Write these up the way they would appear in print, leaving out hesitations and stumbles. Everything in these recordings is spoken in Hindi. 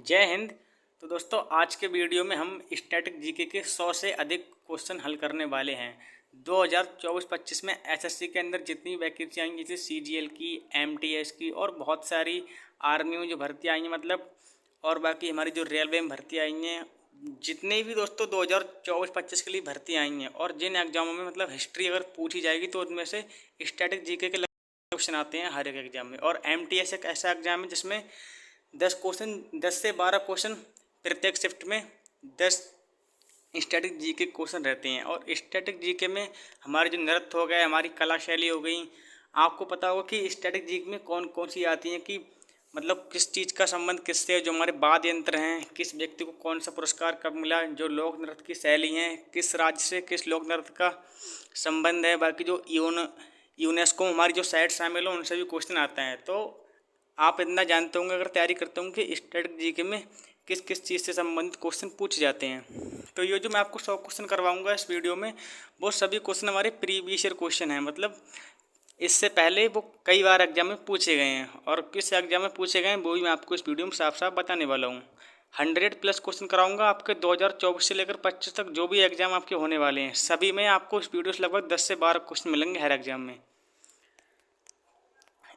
जय हिंद। तो दोस्तों आज के वीडियो में हम स्टैटिक जीके के 100 से अधिक क्वेश्चन हल करने वाले हैं। 2024-25 में एसएससी के अंदर जितनी वैकेंसी आई जैसे सीजीएल की, एमटीएस की और बहुत सारी आर्मी में जो भर्ती आई हैं मतलब, और बाकी हमारी जो रेलवे में भर्ती आई हैं, जितने भी दोस्तों 2024-25 के लिए भर्ती आई हैं और जिन एग्जामों में मतलब हिस्ट्री अगर पूछी जाएगी तो उनमें से स्टैटिक जीके के क्वेश्चन आते हैं हर एक एग्जाम में। और एमटीएस एक ऐसा एग्जाम है जिसमें 10 से 12 क्वेश्चन प्रत्येक शिफ्ट में 10 स्टैटिक जीके क्वेश्चन रहते हैं। और स्टैटिक जीके में हमारे जो नृत्य हो गए, हमारी कला शैली हो गई, आपको पता होगा कि स्टैटिक जीके में कौन कौन सी आती हैं कि मतलब किस चीज़ का संबंध किससे है, जो हमारे वाद्य यंत्र हैं, किस व्यक्ति को कौन सा पुरस्कार कब मिला, जो लोक नृत्य की शैली हैं, किस राज्य से किस लोक नृत्य का संबंध है, बाकी जो यूनेस्को हमारी जो साइट शामिल हो उनसे भी क्वेश्चन आता है। तो आप इतना जानते होंगे अगर तैयारी करते होंगे कि स्टैटिक जीके में किस किस चीज़ से संबंधित क्वेश्चन पूछे जाते हैं। तो ये जो मैं आपको 100 क्वेश्चन करवाऊंगा इस वीडियो में, वो सभी क्वेश्चन हमारे प्रीवियस ईयर क्वेश्चन हैं, मतलब इससे पहले वो कई बार एग्जाम में पूछे गए हैं और किस एग्जाम में पूछे गए हैं वो भी मैं आपको इस वीडियो में साफ साफ बताने वाला हूँ। 100+ क्वेश्चन कराऊंगा आपके 2024 से लेकर 25 तक जो भी एग्जाम आपके होने वाले हैं, सभी में आपको इस वीडियो से लगभग 10 से 12 क्वेश्चन मिलेंगे हर एग्जाम में।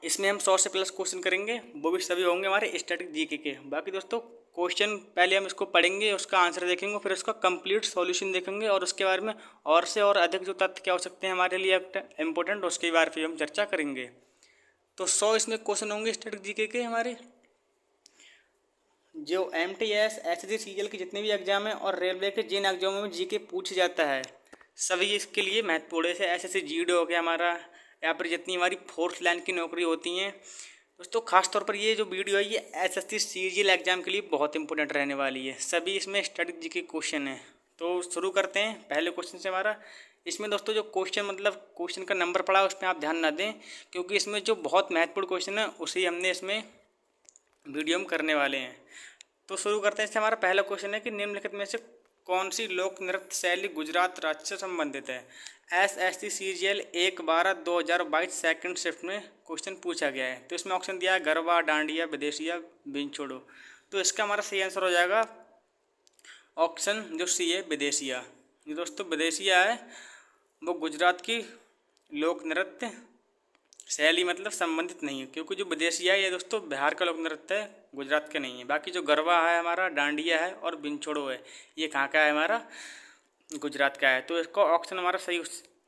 इसमें हम 100 से प्लस क्वेश्चन करेंगे, वो भी सभी होंगे हमारे स्टैटिक जीके के। बाकी दोस्तों क्वेश्चन पहले हम इसको पढ़ेंगे, उसका आंसर देखेंगे, फिर उसका कंप्लीट सॉल्यूशन देखेंगे और उसके बारे में और से और अधिक जो तथ्य क्या हो सकते हैं हमारे लिए इम्पोर्टेंट, उसके बारे में हम चर्चा करेंगे। तो 100 इसमें क्वेश्चन होंगे स्टैटिक जीके के हमारे। जो एमटीएस, एसएससी, सीजीएल के जितने भी एग्जाम हैं और रेलवे के जिन एग्जामों में जीके पूछा जाता है सभी इसके लिए महत्वपूर्ण है। जैसे एसएससी जीडी हो गया हमारा, या फिर जितनी हमारी फोर्थ लाइन की नौकरी होती हैं दोस्तों, खासतौर पर ये जो वीडियो है ये एसएससी सीजीएल एग्जाम के लिए बहुत इंपॉर्टेंट रहने वाली है। सभी इसमें स्टैटिक जीके क्वेश्चन है। तो शुरू करते हैं पहले क्वेश्चन से हमारा। इसमें दोस्तों जो क्वेश्चन मतलब क्वेश्चन का नंबर पड़ा उस पर आप ध्यान ना दें, क्योंकि इसमें जो बहुत महत्वपूर्ण क्वेश्चन है उसी हमने इसमें वीडियो में करने वाले हैं। तो शुरू करते हैं। इससे हमारा पहला क्वेश्चन है कि निम्नलिखित में से कौन सी लोक नृत्य शैली गुजरात राज्य से संबंधित है। एसएससी सीजीएल 1/12/2022 सेकंड शिफ्ट में क्वेश्चन पूछा गया है। तो इसमें ऑप्शन दिया है गरबा, डांडिया, विदेशिया, बिनछोड़ो। तो इसका हमारा सही आंसर हो जाएगा ऑप्शन जो सी है, विदेशिया। ये दोस्तों विदेशिया है, वो गुजरात की लोक नृत्य शैली मतलब संबंधित नहीं है, क्योंकि जो विदेशिया है ये दोस्तों बिहार का लोक नृत्य है, गुजरात का नहीं है। बाकी जो गरबा है हमारा, डांडिया है और बिनछोड़ो है, ये कहाँ का है हमारा, गुजरात का है। तो इसका ऑप्शन हमारा सही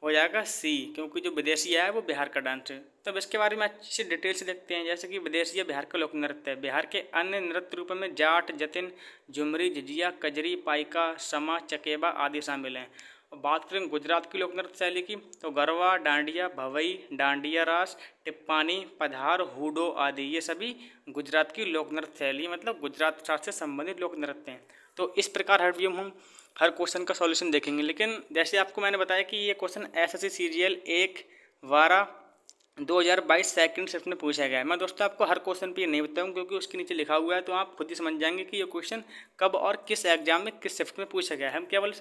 हो जाएगा सी, क्योंकि जो विदेशिया है वो बिहार का डांस है। तब इसके बारे में अच्छी से डिटेल से देखते हैं। जैसे कि विदेशिया बिहार का लोक नृत्य है। बिहार के अन्य नृत्य रूपों में जाट, जतिन, झुमरी, झिझिया, कजरी, पाइका, समा, चकेबा आदि शामिल हैं। और बात करें गुजरात की लोक नृत्य शैली की, तो गरबा, डांडिया, भवई, डांडिया रास, टिप्पानी, पधार, हुडो आदि ये सभी गुजरात की लोक नृत्य शैली मतलब गुजरात राज्य से संबंधित लोक नृत्य हैं। तो इस प्रकार हर वीडियो में हम हर क्वेश्चन का सॉल्यूशन देखेंगे। लेकिन जैसे आपको मैंने बताया कि ये question SSC CGL 1/12/2022 second shift में पूछा गया है। मैं दोस्तों आपको हर क्वेश्चन पे ये नहीं बताऊँ, क्योंकि उसके नीचे लिखा हुआ है, तो आप खुद ही समझ जाएंगे कि ये क्वेश्चन कब और किस एग्जाम में किस शिफ्ट में पूछा गया है। हम केवल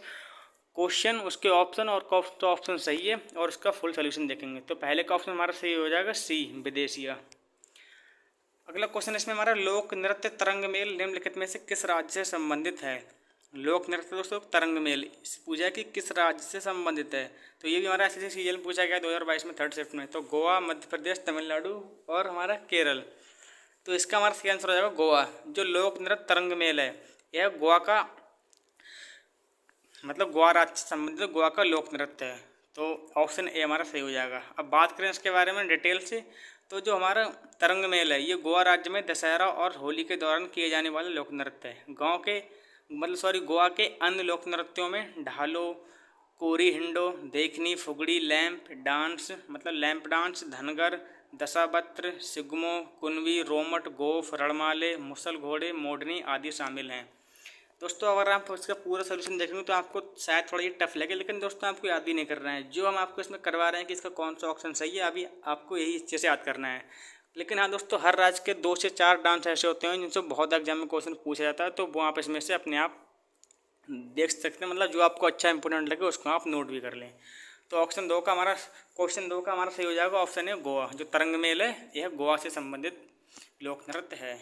क्वेश्चन, उसके ऑप्शन और तो ऑप्शन सही है और उसका फुल सोल्यूशन देखेंगे। तो पहले का ऑप्शन हमारा सही हो जाएगा सी, विदेशिया। अगला क्वेश्चन इसमें हमारा लोक नृत्य तरंग मेल निम्नलिखित में से किस राज्य से संबंधित है। लोक नृत्य दोस्तों तरंग मेल पूछा कि किस राज्य से संबंधित है। तो ये भी हमारा एसएससी सीजीएल पूछा गया 2022 में थर्ड शिफ्ट में। तो गोवा, मध्य प्रदेश, तमिलनाडु और हमारा केरल। तो इसका हमारा सही आंसर हो जाएगा गोवा। जो लोक नृत्य तरंग मेल है यह गोवा का मतलब गोवा राज्य से संबंधित गोवा का लोक नृत्य है। तो ऑप्शन ए हमारा सही हो जाएगा। अब बात करें इसके बारे में डिटेल से, तो जो हमारा तरंग मेल है ये गोवा राज्य में दशहरा और होली के दौरान किए जाने वाले लोक नृत्य है। गोवा के अन्य लोक नृत्यों में ढालो, कोरी हिंडो, देखनी, फुगड़ी, लैंप डांस, धनगर, दशावत्र, सिगमो, कुनवी, रोमट, गोफ, रणमाले, मुसल घोड़े, मोडनी आदि शामिल हैं। दोस्तों अगर आप इसका पूरा सोल्यूशन देखेंगे तो आपको शायद थोड़ा ये टफ लगे, लेकिन दोस्तों आपको याद ही नहीं कर रहे हैं। जो हम आपको इसमें करवा रहे हैं कि इसका कौन सा ऑप्शन सही है, अभी आपको यही अच्छे से याद करना है। लेकिन हाँ दोस्तों, हर राज्य के 2 से 4 डांस ऐसे होते हैं जिनसे बहुत एग्जाम में क्वेश्चन पूछा जाता है, तो वो आप इसमें से अपने आप देख सकते हैं, मतलब जो आपको अच्छा इंपोर्टेंट लगे उसको आप नोट भी कर लें। तो क्वेश्चन 2 का हमारा सही हो जाएगा ऑप्शन है गोवा। जो तरंग मेल है यह गोवा से संबंधित लोक नृत्य है।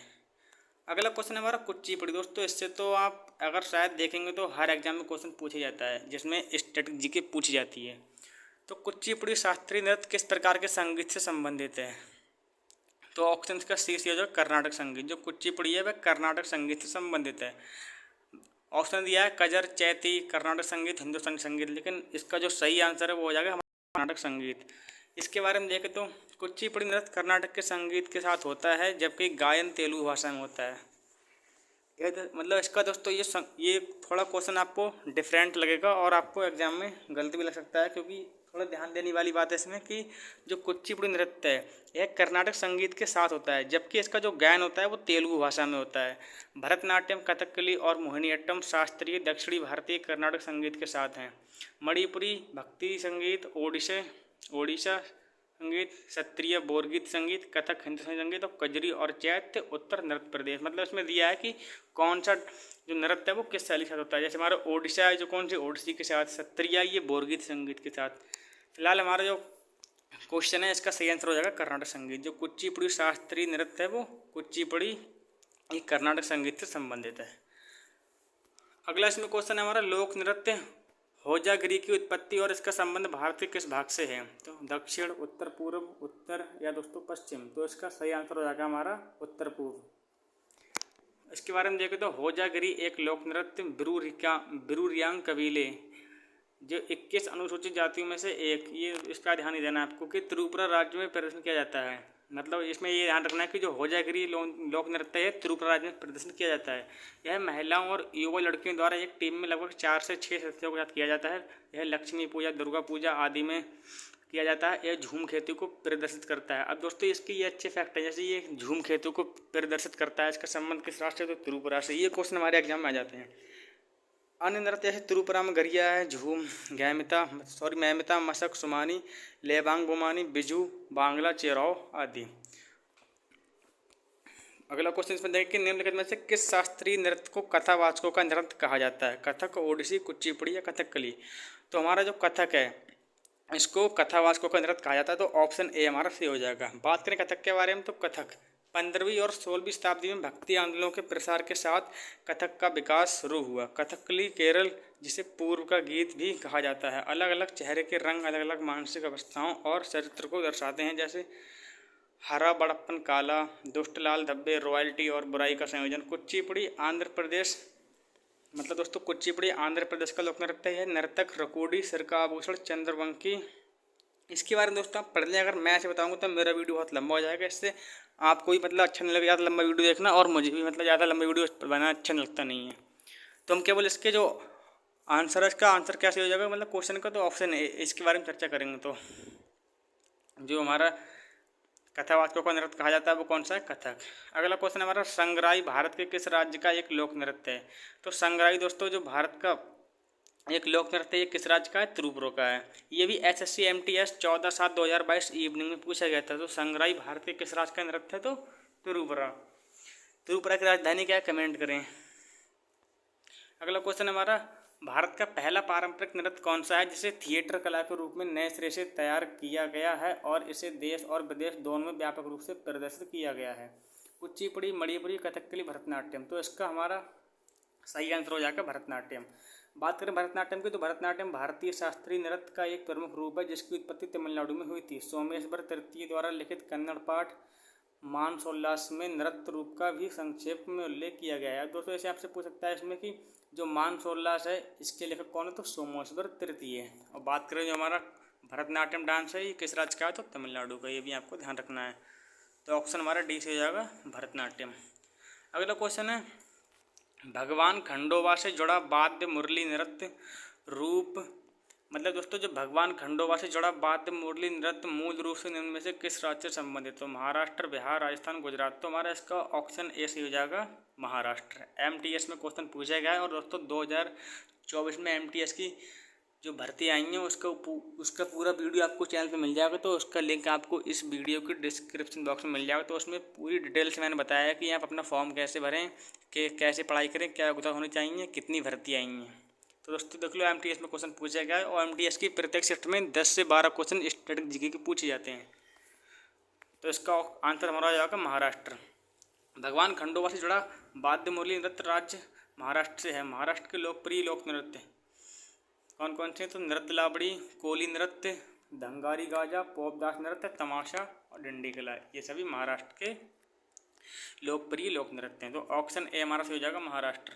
अगला क्वेश्चन है हमारा कुचिपुड़ी। दोस्तों इससे तो आप अगर शायद देखेंगे तो हर एग्जाम में क्वेश्चन पूछा जाता है जिसमें स्टैटिक जीके पूछी जाती है। तो कुचिपुड़ी शास्त्रीय नृत्य किस प्रकार के संगीत से संबंधित है? तो ऑप्शन का सी सी जो कर्नाटक संगीत। जो कुचिपुड़ी है वह कर्नाटक संगीत से संबंधित है। ऑप्शन दिया है कजर, चैती, कर्नाटक संगीत, हिंदुस्तानी संगीत, लेकिन इसका जो सही आंसर है वो हो जाएगा हमारा कर्नाटक संगीत। इसके बारे में देखें तो कुचिपुड़ी नृत्य कर्नाटक के संगीत के साथ होता है, जबकि गायन तेलुगु भाषा में होता है। मतलब इसका दोस्तों ये थोड़ा क्वेश्चन आपको डिफरेंट लगेगा और आपको एग्जाम में गलती भी लग सकता है, क्योंकि थोड़ा ध्यान देने वाली बात है इसमें कि जो कुचिपुड़ी नृत्य है यह कर्नाटक संगीत के साथ होता है, जबकि इसका जो गायन होता है वो तेलुगु भाषा में होता है। भरतनाट्यम, कथकली और मोहिनीअट्टम शास्त्रीय दक्षिणी भारतीय कर्नाटक संगीत के साथ हैं। मणिपुरी भक्ति संगीत, ओडिशा संगीत, क्षत्रिय बोरगीत संगीत, कथक हिंदुस्तानी संगीत और कजरी और चैत्य उत्तर नृत्य प्रदेश। मतलब इसमें दिया है कि कौन सा जो नृत्य है वो किस शैली के साथ होता है। जैसे हमारा ओडिशा है जो कौन सी ओडिसी के साथ, क्षत्रिय ये बोरगीत संगीत के साथ। फिलहाल हमारा जो क्वेश्चन है इसका सही आंसर हो जाएगा कर्नाटक संगीत। जो कुचिपुड़ी शास्त्रीय नृत्य है वो कुचिपुड़ी ये कर्नाटक संगीत से संबंधित है। अगला इसमें क्वेश्चन है हमारा लोक नृत्य होजागिरी की उत्पत्ति और इसका संबंध भारत के किस भाग से है? तो दक्षिण, उत्तर पूर्व, उत्तर या दोस्तों पश्चिम। तो इसका सही आंसर हो जाएगा हमारा उत्तर पूर्व। इसके बारे में देखें तो होजागिरी एक लोक नृत्य बिरूरियांग कबीले जो 21 अनुसूचित जातियों में से एक, ये इसका ध्यान ही देना आपको कि त्रिपुरा राज्य में प्रदर्शन किया जाता है। मतलब इसमें ये ध्यान रखना है कि जो होजागिरी लोक नृत्य है त्रिपुरा राज्य में प्रदर्शन किया जाता है। यह महिलाओं और युवा लड़कियों द्वारा एक टीम में लगभग 4 से 6 सदस्यों के साथ किया जाता है। यह लक्ष्मी पूजा, दुर्गा पूजा आदि में किया जाता है। यह झूम खेती को प्रदर्शित करता है। अब दोस्तों इसके ये अच्छे फैक्ट है, जैसे ये झूम खेती को प्रदर्शित करता है, इसका संबंध किस राष्ट्र से? तो त्रिपुरा से। ये क्वेश्चन हमारे एग्जाम में आ जाते हैं। अन्य नृत्य जैसे त्रिपुरा में गरिया है, झूम, मैमिता, मशक, सुमानी, लेबांग बुमानी, बिजू, बांग्ला, चेराव आदि। अगला क्वेश्चन इसमें देखें कि निम्नलिखित में से किस शास्त्रीय नृत्य को कथावाचकों का नृत्य कहा जाता है? कथक, ओडिसी, कुचिपुड़ी या कथकली। तो हमारा जो कथक है इसको कथावाचकों का नृत्य कहा जाता है। तो ऑप्शन ए हमारा सही हो जाएगा। बात करें कथक के बारे में तो कथक 15वीं और 16वीं शताब्दी में भक्ति आंदोलनों के प्रसार के साथ कथक का विकास शुरू हुआ। कथकली केरल, जिसे पूर्व का गीत भी कहा जाता है, अलग अलग चेहरे के रंग अलग अलग मानसिक अवस्थाओं और चरित्र को दर्शाते हैं, जैसे हरा, बड़प्पन, काला, दुष्ट, लाल, धब्बे, रॉयल्टी और बुराई का संयोजन। कुचिपुड़ी आंध्र प्रदेश, मतलब दोस्तों कुचिपुड़ी आंध्र प्रदेश का लोक नृत्य है। नर्तक रकोडी, सिर का आभूषण, चंद्रवंकी। इसके बारे में दोस्तों आप पढ़ लें। अगर मैं ऐसे बताऊंगा तो मेरा वीडियो बहुत लंबा हो जाएगा, इससे आपको भी मतलब अच्छा नहीं लगेगा ज़्यादा लंबा वीडियो देखना, और मुझे भी मतलब ज़्यादा लंबा वीडियो बनाना अच्छा लगता नहीं है। तो हम केवल इसके जो आंसर है इसका आंसर कैसे हो जाएगा मतलब क्वेश्चन का, तो ऑप्शन ए, इसके बारे में चर्चा करेंगे। तो जो हमारा कथावाचकों का नृत्य कहा जाता है वो कौन सा है? कथक। अगला क्वेश्चन हमारा संगराई भारत के किस राज्य का एक लोक नृत्य है? तो संगराई दोस्तों जो भारत का एक लोक नृत्य ये किस राज्य का है? त्रिपुरा का है। ये भी SSC MTS 14/7/2022 इवनिंग में पूछा गया था। तो संगराई भारत के किस राज्य का नृत्य है? तो त्रिपुरा। त्रिपुरा की राजधानी क्या है? कमेंट करें। अगला क्वेश्चन हमारा भारत का पहला पारंपरिक नृत्य कौन सा है जिसे थिएटर कला के रूप में नए सिरे से तैयार किया गया है और इसे देश और विदेश दोनों में व्यापक रूप से प्रदर्शित किया गया है? कुचिपुड़ी, मणिपुरी, कथकली, भरतनाट्यम। तो इसका हमारा सही आंसर हो जाएगा भरतनाट्यम। बात करें भरतनाट्यम की तो भरतनाट्यम भारतीय शास्त्रीय नृत्य का एक प्रमुख रूप है जिसकी उत्पत्ति तमिलनाडु में हुई थी। सोमेश्वर तृतीय द्वारा लिखित कन्नड़ पाठ मानसोल्लास में नृत्य रूप का भी संक्षेप में उल्लेख किया गया है। दोस्तों ऐसे आपसे पूछ सकता है इसमें कि जो मानसोल्लास है इसके लेखक कौन है? तो सोमेश्वर तृतीय है। और बात करें जो हमारा भरतनाट्यम डांस है ये किस राज्य का है? तो तमिलनाडु का। ये भी आपको ध्यान रखना है। तो ऑप्शन हमारा डी से हो जाएगा भरतनाट्यम। अगला क्वेश्चन है भगवान खंडोबा से जुड़ा वाद्य मुरली नृत्य रूप, मतलब दोस्तों जो भगवान खंडोबा से जुड़ा वाद्य मुरली नृत्य मूल रूप से निम्न में से किस राज्य से संबंधित? तो महाराष्ट्र, बिहार, राजस्थान, गुजरात। तो हमारा इसका ऑप्शन ए से हो जाएगा महाराष्ट्र। MTS में क्वेश्चन पूछा गया है और दोस्तों 2024 में MTS की जो भर्ती आई है उसका पूरा वीडियो आपको चैनल पे मिल जाएगा। तो उसका लिंक आपको इस वीडियो के डिस्क्रिप्शन बॉक्स में मिल जाएगा। तो उसमें पूरी डिटेल से मैंने बताया है कि आप अपना फॉर्म कैसे भरें, कि कैसे पढ़ाई करें, क्या योग्यता होनी चाहिए, कितनी भर्ती आई हैं। तो दोस्तों देख लो MTS में क्वेश्चन पूछा गया है और MTS की प्रत्येक शिफ्ट में 10 से 12 क्वेश्चन स्टैटिक जीके के पूछे जाते हैं। तो इसका आंसर हमारा हो जाएगा महाराष्ट्र। भगवान खंडोबा से जुड़ा वाद्यमूली नृत्य राज्य महाराष्ट्र से है। महाराष्ट्र के लोकप्रिय लोक नृत्य कौन कौन से? तो नृत्य लावड़ी, कोली नृत्य, धंगारी गाजा, पोपदास नृत्य, तमाशा और डंडी कला, ये सभी महाराष्ट्र के लोकप्रिय लोक नृत्य हैं। तो ऑप्शन ए हमारा सही हो जाएगा महाराष्ट्र।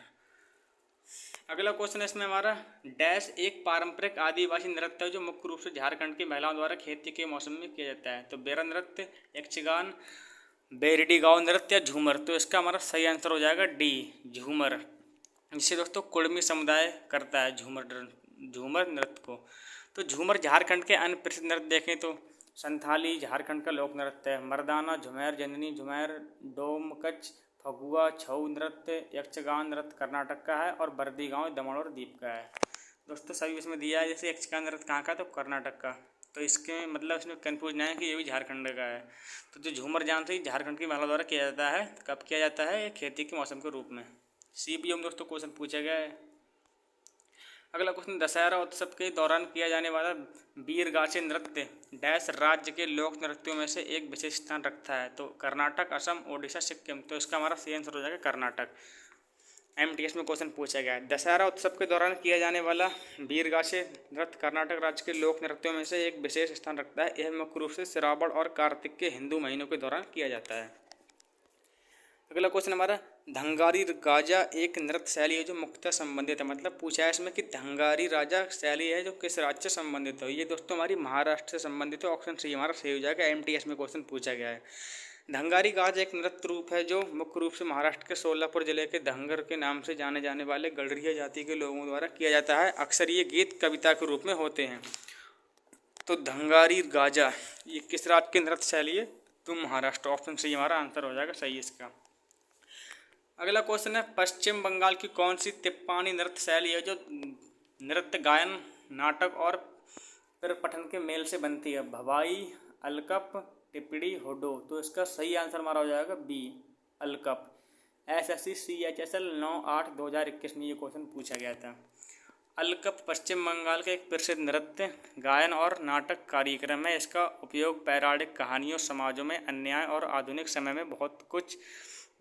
अगला क्वेश्चन है इसमें हमारा, डैश एक पारंपरिक आदिवासी नृत्य है जो मुख्य रूप से झारखंड की महिलाओं द्वारा खेती के मौसम में किया जाता है। तो बेरा नृत्य, यक्षगान, बेरडी गांव नृत्य या झूमर। तो इसका हमारा सही आंसर हो जाएगा डी, झूमर, जिसे दोस्तों कुड़मी समुदाय करता है झूमर नृत्य को। तो झूमर झारखंड के अन्य प्रसिद्ध नृत्य देखें तो संथाली झारखंड का लोक नृत्य है, मर्दाना, झुमेर, जननी झुमेर, डोमकच, फगुआ, छऊ नृत्य, यक्षगान नृत्य कर्नाटक का है और बर्दी गांव दमन और दीप का है। दोस्तों सभी इसमें दिया है, जैसे यक्षगान नृत्य कहाँ का? तो कर्नाटक का। तो इसके मतलब इसमें कन्फ्यूज नहीं है कि ये भी झारखंड का है। तो जो झूमर जानते ही झारखंड की महिला द्वारा किया जाता है, कब किया जाता है? ये खेती के मौसम के रूप में। CBO में दोस्तों क्वेश्चन पूछा गया है। अगला क्वेश्चन, दशहरा उत्सव के दौरान किया जाने वाला वीरगासे नृत्य डैश राज्य के लोक नृत्यों में से एक विशेष स्थान रखता है। तो कर्नाटक, असम, ओडिशा, सिक्किम। तो इसका हमारा सही आंसर हो जाएगा कर्नाटक। MTS में क्वेश्चन पूछा गया है, दशहरा उत्सव के दौरान किया जाने वाला वीरगासे नृत्य कर्नाटक राज्य के लोक नृत्यों में से एक विशेष स्थान रखता है। यह मुख्य रूप से श्रावण और कार्तिक के हिंदू महीनों के दौरान किया जाता है। अगला क्वेश्चन हमारा, धंगारी गाजा एक नृत्य शैली है जो मुख्यतः संबंधित है। मतलब पूछा है इसमें कि धंगारी राजा शैली है जो किस राज्य से संबंधित है। ये दोस्तों हमारी महाराष्ट्र से संबंधित है। ऑप्शन सी हमारा सही हो जाएगा। MTS में क्वेश्चन पूछा गया है। धंगारी गाज एक नृत्य रूप है जो मुख्य रूप से महाराष्ट्र के सोलापुर जिले के धंगर के नाम से जाने जाने वाले गढ़रिया जाति के लोगों द्वारा किया जाता है। अक्सर ये गीत कविता के रूप में होते हैं। तो धंगारी गाजा ये किस राज्य की नृत्य शैली है? तो महाराष्ट्र। ऑप्शन सी हमारा आंसर हो जाएगा सही इसका। अगला क्वेश्चन है, पश्चिम बंगाल की कौन सी तिप्पानी नृत्य शैली है जो नृत्य, गायन, नाटक और फिर पठन के मेल से बनती है? भवाई, अलकप, टिप्पणी, हुडो। तो इसका सही आंसर हमारा हो जाएगा बी, अलकप। SSC CHSL 9/8/2021 में ये क्वेश्चन पूछा गया था। अलकप पश्चिम बंगाल का एक प्रसिद्ध नृत्य, गायन और नाटक कार्यक्रम है। इसका उपयोग पौराणिक कहानियों, समाजों में अन्याय और आधुनिक समय में बहुत कुछ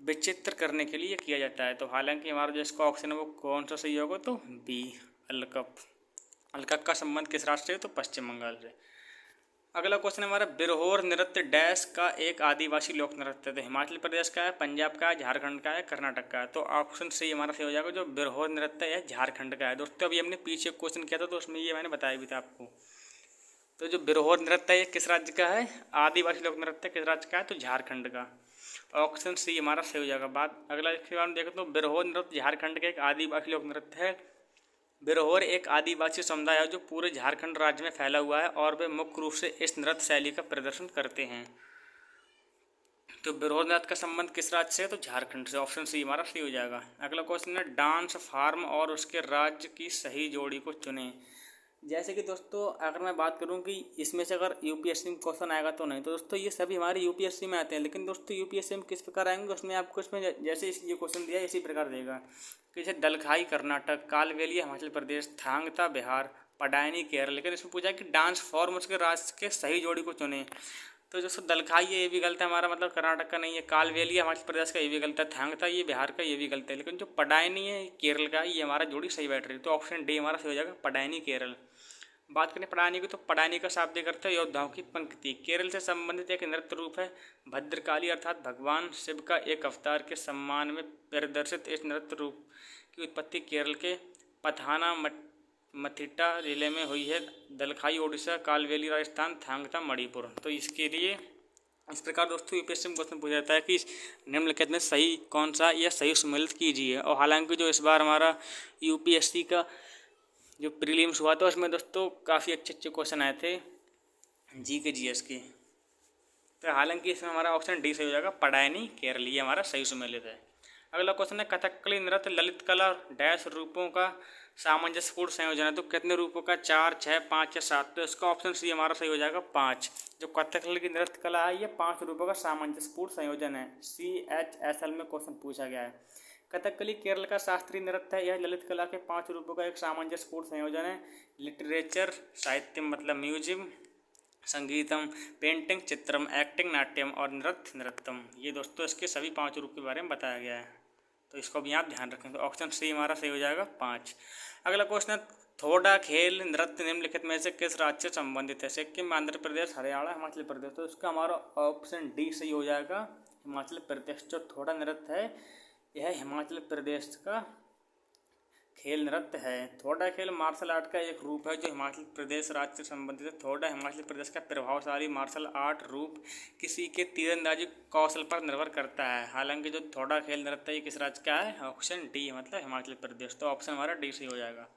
विचित्र करने के लिए किया जाता है। तो हालांकि हमारा जो इसका ऑप्शन है वो कौन सा सही होगा? तो बी, अलकप। अलकप का संबंध किस राज्य से? तो पश्चिम बंगाल से। अगला क्वेश्चन हमारा, बिरहोर नृत्य डैश का एक आदिवासी लोक नृत्य। तो हिमाचल प्रदेश का है, पंजाब का है, झारखंड का है, कर्नाटक का है। तो ऑप्शन सही हमारा सही हो जाएगा। जो बिरहोर नृत्य है झारखंड का है। दोस्तों अभी हमने पीछे क्वेश्चन किया था तो उसमें ये मैंने बताया भी था आपको। तो जो बिरहोर नृत्य है किस राज्य का है? आदिवासी लोक नृत्य किस राज्य का है? तो झारखंड का। ऑप्शन सी हमारा सही हो जाएगा। बात अगला इसके बारे में देखें तो बिरहोर नृत्य झारखंड का एक आदिवासी लोक नृत्य है। बिरहोर एक आदिवासी समुदाय है जो पूरे झारखंड राज्य में फैला हुआ है और वे मुख्य रूप से इस नृत्य शैली का प्रदर्शन करते हैं। तो बिरहोर नृत्य का संबंध किस राज्य से है? तो झारखंड से। ऑप्शन सी हमारा सही हो जाएगा। अगला क्वेश्चन है, डांस फॉर्म और उसके राज्य की सही जोड़ी को चुनें। जैसे कि दोस्तों अगर मैं बात करूं कि इसमें से अगर UPSC में क्वेश्चन आएगा तो नहीं, तो दोस्तों ये सभी हमारे UPSC में आते हैं। लेकिन दोस्तों UPSC में किस प्रकार आएंगे उसमें आपको इसमें जैसे ये क्वेश्चन दिया है इसी प्रकार देगा कि जैसे दलखाई कर्नाटक, कालवेलिया हिमाचल प्रदेश, थांगता बिहार, पडायनी केरल। लेकिन इसमें पूछा है कि डांस फॉर्म उसके राज्य के सही जोड़ी को चुने। तो दोस्तों दलखाई ये भी गलत है हमारा, मतलब कर्नाटक का नहीं है। कालवेलिया हिमाचल प्रदेश का ये भी गलत है। थांगता ये बिहार का ये भी गलत है। लेकिन जो पडायनी है केरल का, ये हमारा जोड़ी सही बैठ रही है। तो ऑप्शन डी हमारा सही हो जाएगा, पडायनी केरल। बात करें पडायनी की तो पडायनी का शाब्दिक अर्थ है योद्धाओं की पंक्ति। केरल से संबंधित एक नृत्य रूप है। भद्रकाली अर्थात भगवान शिव का एक अवतार के सम्मान में प्रदर्शित इस नृत्य रूप की उत्पत्ति केरल के पथाना मथिटा जिले में हुई है। दलखाई ओडिशा, कालवेली राजस्थान, थांगता मणिपुर। तो इसके लिए इस प्रकार दोस्तों UPSC में क्वेश्चन पूछा जाता है कि निम्नलिखित में सही कौन सा या सही सम्मिलित कीजिए। और हालांकि जो इस बार हमारा UPSC का जो प्रीलिम्स हुआ था उसमें दोस्तों काफ़ी अच्छे अच्छे क्वेश्चन आए थे के GS के। तो हालांकि इसमें हमारा ऑप्शन डी सही हो जाएगा, पडायनी केरल, ये हमारा सही सम्मिलित है। अगला क्वेश्चन है, कथकली नृत्य ललित कला डैश रूपों का सामंजस्यपूर्ण संयोजन है। तो कितने रूपों का? 4, 6, 5 या 7। तो इसका ऑप्शन सी हमारा सही हो जाएगा 5। जो कथकली की नृत्य कला है ये 5 रूपों का सामंजस्यपूर्ण संयोजन है। CHSL में क्वेश्चन पूछा गया है। कथकली केरल का शास्त्रीय नृत्य है। यह ललित कला के 5 रूपों का एक सामंजस्यपूर्ण संयोजन है। लिटरेचर साहित्य मतलब म्यूजियम, संगीतम, पेंटिंग, चित्रम, एक्टिंग, नाट्यम और नृत्य, नृत्यम। ये दोस्तों इसके सभी 5 रूप के बारे में बताया गया है, तो इसको भी आप ध्यान रखें। तो ऑप्शन सी हमारा सही हो जाएगा 5। अगला क्वेश्चन है, थोड़ा खेल नृत्य निम्नलिखित में से किस राज्य से संबंधित है? सिक्किम, आंध्र प्रदेश, हरियाणा, हिमाचल प्रदेश। तो इसका हमारा ऑप्शन डी सही हो जाएगा, हिमाचल प्रदेश। जो थोड़ा नृत्य है यह हिमाचल प्रदेश का खेल नृत्य है। थोड़ा खेल मार्शल आर्ट का एक रूप है जो हिमाचल प्रदेश राज्य से संबंधित है। थोड़ा हिमाचल प्रदेश का प्रभावशाली मार्शल आर्ट रूप किसी के तीरंदाजी कौशल पर निर्भर करता है। हालांकि जो थोड़ा खेल नृत्य है किस राज्य का है? ऑप्शन डी मतलब हिमाचल प्रदेश। तो ऑप्शन हमारा डी सही हो जाएगा।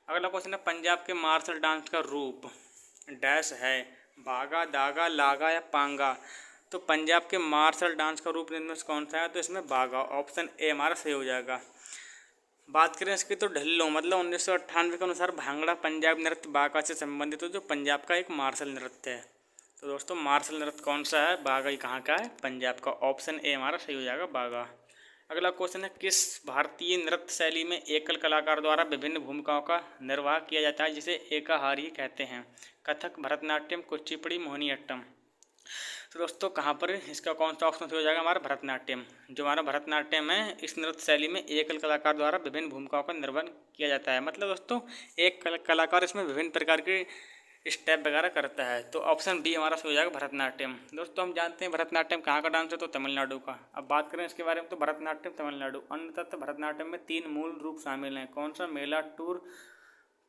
अगला क्वेश्चन है, पंजाब के मार्शल डांस का रूप डैश है, बागा, दागा, लागा या पांगा। तो पंजाब के मार्शल डांस का रूप इनमें से कौन सा है? तो इसमें बागा, ऑप्शन ए हमारा सही हो जाएगा। बात करें इसकी तो ढिल्लो मतलब 1998 के अनुसार भांगड़ा पंजाब नृत्य बागा से संबंधित है, जो पंजाब का एक मार्शल नृत्य है। तो दोस्तों मार्शल नृत्य कौन सा है? बागा ही कहाँ का है? पंजाब का। ऑप्शन ए हमारा सही हो जाएगा, बागा। अगला क्वेश्चन है, किस भारतीय नृत्य शैली में एकल कलाकार द्वारा विभिन्न भूमिकाओं का निर्वाह किया जाता है जिसे एकाहारी कहते हैं? कथक, भरतनाट्यम, कुचिपुड़ी, मोहिनीअट्टम। तो दोस्तों कहाँ पर इसका कौन सा ऑप्शन हो जाएगा? हमारा भरतनाट्यम। जो हमारा भरतनाट्यम है इस नृत्य शैली में एकल कलाकार द्वारा विभिन्न भूमिकाओं का निर्वहन किया जाता है। मतलब दोस्तों एक कलाकार इसमें विभिन्न प्रकार के स्टेप वगैरह करता है। तो ऑप्शन बी हमारा सही हो जाएगा, भरतनाट्यम। दोस्तों हम जानते हैं भरतनाट्यम कहाँ का डांस है? तो तमिलनाडु का। अब बात करें इसके बारे में तो भरतनाट्यम तमिलनाडु। अन्य तत्व भरतनाट्यम में 3 मूल रूप शामिल हैं। कौन सा? मेलाटूर,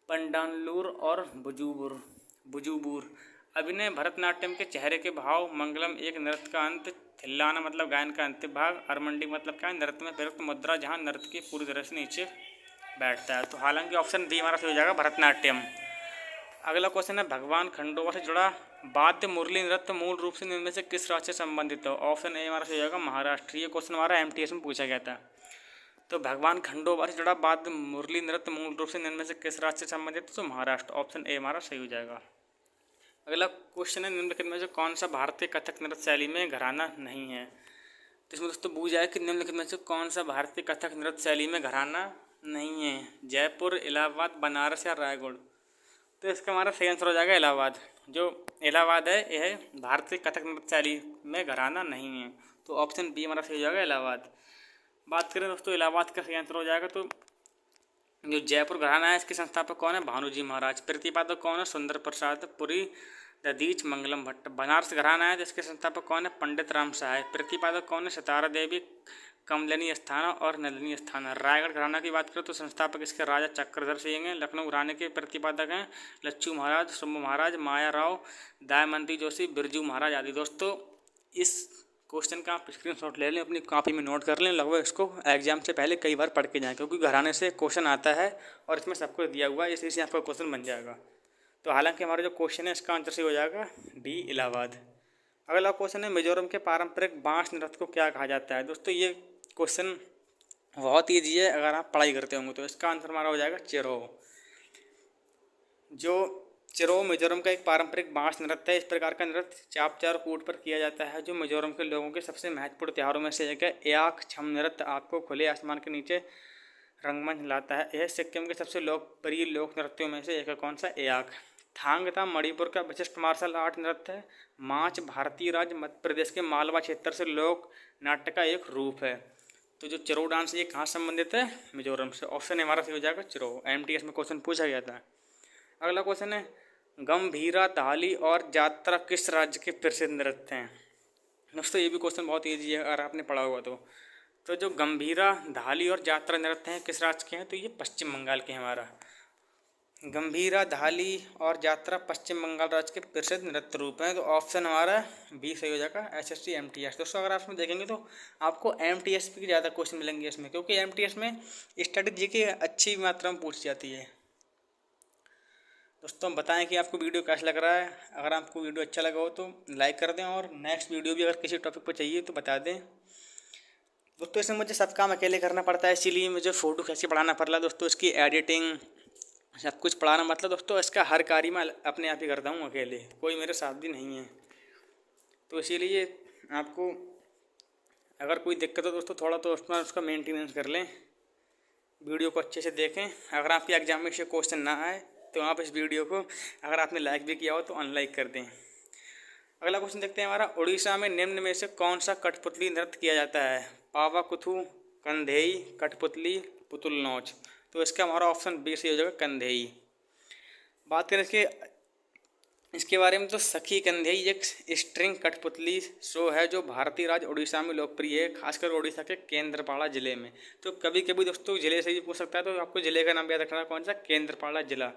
पंडानलूर और बुजुबूर। अभिनय भरतनाट्यम के चेहरे के भाव, मंगलम एक नृत्य का अंत, थिल्लाना मतलब गायन का अंतिम भाग, अरमंडी मतलब क्या? नृत्य में प्रयुक्त मुद्रा जहाँ नृत्य की पूरी तरह से नीचे बैठता है। तो हालांकि ऑप्शन बी हमारा सही हो जाएगा, भरतनाट्यम। अगला क्वेश्चन है, भगवान खंडोबा से जुड़ा वाद्य मुरली नृत्य मूल रूप से इनमें से किस राज्य से संबंधित है? ऑप्शन ए हमारा सही हो जाएगा, महाराष्ट्र। ये क्वेश्चन हमारा MTS में पूछा गया था। तो भगवान खंडोबा से जुड़ा वाद्य मुरली नृत्य मूल रूप से इनमें से किस राज्य से संबंधित है? तो महाराष्ट्र। ऑप्शन ए हमारा सही हो जाएगा। अगला क्वेश्चन है, निम्नलिखित में से कौन सा भारतीय कथक नृत्य शैली में घराना नहीं है? तो इसमें दोस्तों पूछा है कि निम्नलिखित में से कौन सा भारतीय कथक नृत्य शैली में घराना नहीं है? जयपुर, इलाहाबाद, बनारस या रायगढ़। तो इसका हमारा सही आंसर हो जाएगा इलाहाबाद। जो इलाहाबाद है यह भारतीय कथक नृत्य शैली में घराना नहीं है। तो ऑप्शन बी हमारा सही हो जाएगा, इलाहाबाद। बात करें दोस्तों इलाहाबाद का सही आंसर हो जाएगा। तो जो जयपुर घराना है इसके संस्थापक कौन है? भानुजी महाराज। प्रतिपादक कौन है? सुंदर प्रसाद पुरी, दधीच, मंगलम भट्ट। बनारस घराना है जिसके संस्थापक कौन है? पंडित राम सहाय। प्रतिपादक कौन है? सितारा देवी, कमलनी अस्थाना और नलिनी अस्थाना। रायगढ़ घराना की बात करें तो संस्थापक इसके राजा चक्रधर सिंह हैं। लखनऊ घराने के प्रतिपादक हैं लच्छू महाराज, शंभू महाराज, माया राव, दयामंती जोशी, बिरजू महाराज आदि। दोस्तों इस क्वेश्चन का आप स्क्रीनशॉट ले लें, अपनी कॉपी में नोट कर लें। लगभग इसको एग्जाम से पहले कई बार पढ़ के जाएं, क्योंकि घराने से क्वेश्चन आता है और इसमें सब कुछ दिया हुआ है, इसी से आपका क्वेश्चन बन जाएगा। तो हालांकि हमारा जो क्वेश्चन है इसका आंसर सही हो जाएगा बी, इलाहाबाद। अगला क्वेश्चन है, मिजोरम के पारंपरिक बांस नृत्य को क्या कहा जाता है? दोस्तों ये क्वेश्चन बहुत ईजी है, अगर आप पढ़ाई करते होंगे तो। इसका आंसर हमारा हो जाएगा चिरो। जो चिरो मिजोरम का एक पारंपरिक बांस नृत्य है। इस प्रकार का नृत्य चापचा और कूट पर किया जाता है, जो मिजोरम के लोगों के सबसे महत्वपूर्ण त्योहारों में से एक है। एआक छम नृत्य आपको खुले आसमान के नीचे रंगमंच लाता है। यह सिक्किम के सबसे लोकप्रिय लोक नृत्यों में से एक है। कौन सा? एआक। थांगता मणिपुर का विशिष्ट मार्शल आर्ट नृत्य है। माच भारतीय राज्य मध्य प्रदेश के मालवा क्षेत्र से लोक नाट्य का एक रूप है। तो जो चिरो डांस ये कहाँ संबंधित है? मिजोरम से। ऑप्शन हमारा सही हो जाएगा चिरो। MTS में क्वेश्चन पूछा गया था। अगला क्वेश्चन है, गंभीरा, धाली और जात्रा किस राज्य के प्रसिद्ध नृत्य हैं? दोस्तों ये भी क्वेश्चन बहुत ईजी है अगर आपने पढ़ा हुआ तो जो गंभीरा, धाली और जात्रा नृत्य हैं किस राज्य के हैं? तो ये पश्चिम बंगाल के हैं। हमारा गंभीरा, धाली और जात्रा पश्चिम बंगाल राज्य के प्रसिद्ध नृत्य रूप हैं। तो ऑप्शन हमारा बी सही हो जाएगा, SSC MTS। दोस्तों अगर आप इसमें देखेंगे तो आपको MTS की ज़्यादा क्वेश्चन मिलेंगे इसमें, क्योंकि MTS में स्ट्रेटजी की अच्छी मात्रा में पूछी जाती है। दोस्तों बताएं कि आपको वीडियो कैसा लग रहा है। अगर आपको वीडियो अच्छा लगा हो तो लाइक कर दें, और नेक्स्ट वीडियो भी अगर किसी टॉपिक पर चाहिए तो बता दें। दोस्तों इसमें मुझे सब काम अकेले करना पड़ता है, इसीलिए मुझे फ़ोटो कैसे पढ़ाना पड़ रहा है। दोस्तों इसकी एडिटिंग सब कुछ पढ़ाना, मतलब दोस्तों इसका हर कार्य मैं अपने आप ही करता हूँ अकेले, कोई मेरे साथ भी नहीं है। तो इसीलिए आपको अगर कोई दिक्कत हो दोस्तों थोड़ा तो उसका मेंटेनेंस कर लें, वीडियो को अच्छे से देखें। अगर आपके एग्जाम में से क्वेश्चन ना आए तो आप इस वीडियो को अगर आपने लाइक भी किया हो तो अनलाइक कर दें। अगला क्वेश्चन देखते हैं हमारा, उड़ीसा में निम्न में से कौन सा कठपुतली नृत्य किया जाता है? पावाकुथु, कंधेई, कठपुतली, पुतुल नाच। तो इसका हमारा ऑप्शन बी सही हो जाएगा, कंधेई। बात करें इसके बारे में, तो सखी कंधेई एक स्ट्रिंग कठपुतली शो है जो भारतीय राज्य उड़ीसा में लोकप्रिय है, खासकर उड़ीसा के केंद्रपाड़ा जिले में। तो कभी कभी दोस्तों जिले से ही पूछ सकता है, तो आपको जिले का नाम याद रखना, कौन सा? केंद्रपाड़ा जिला।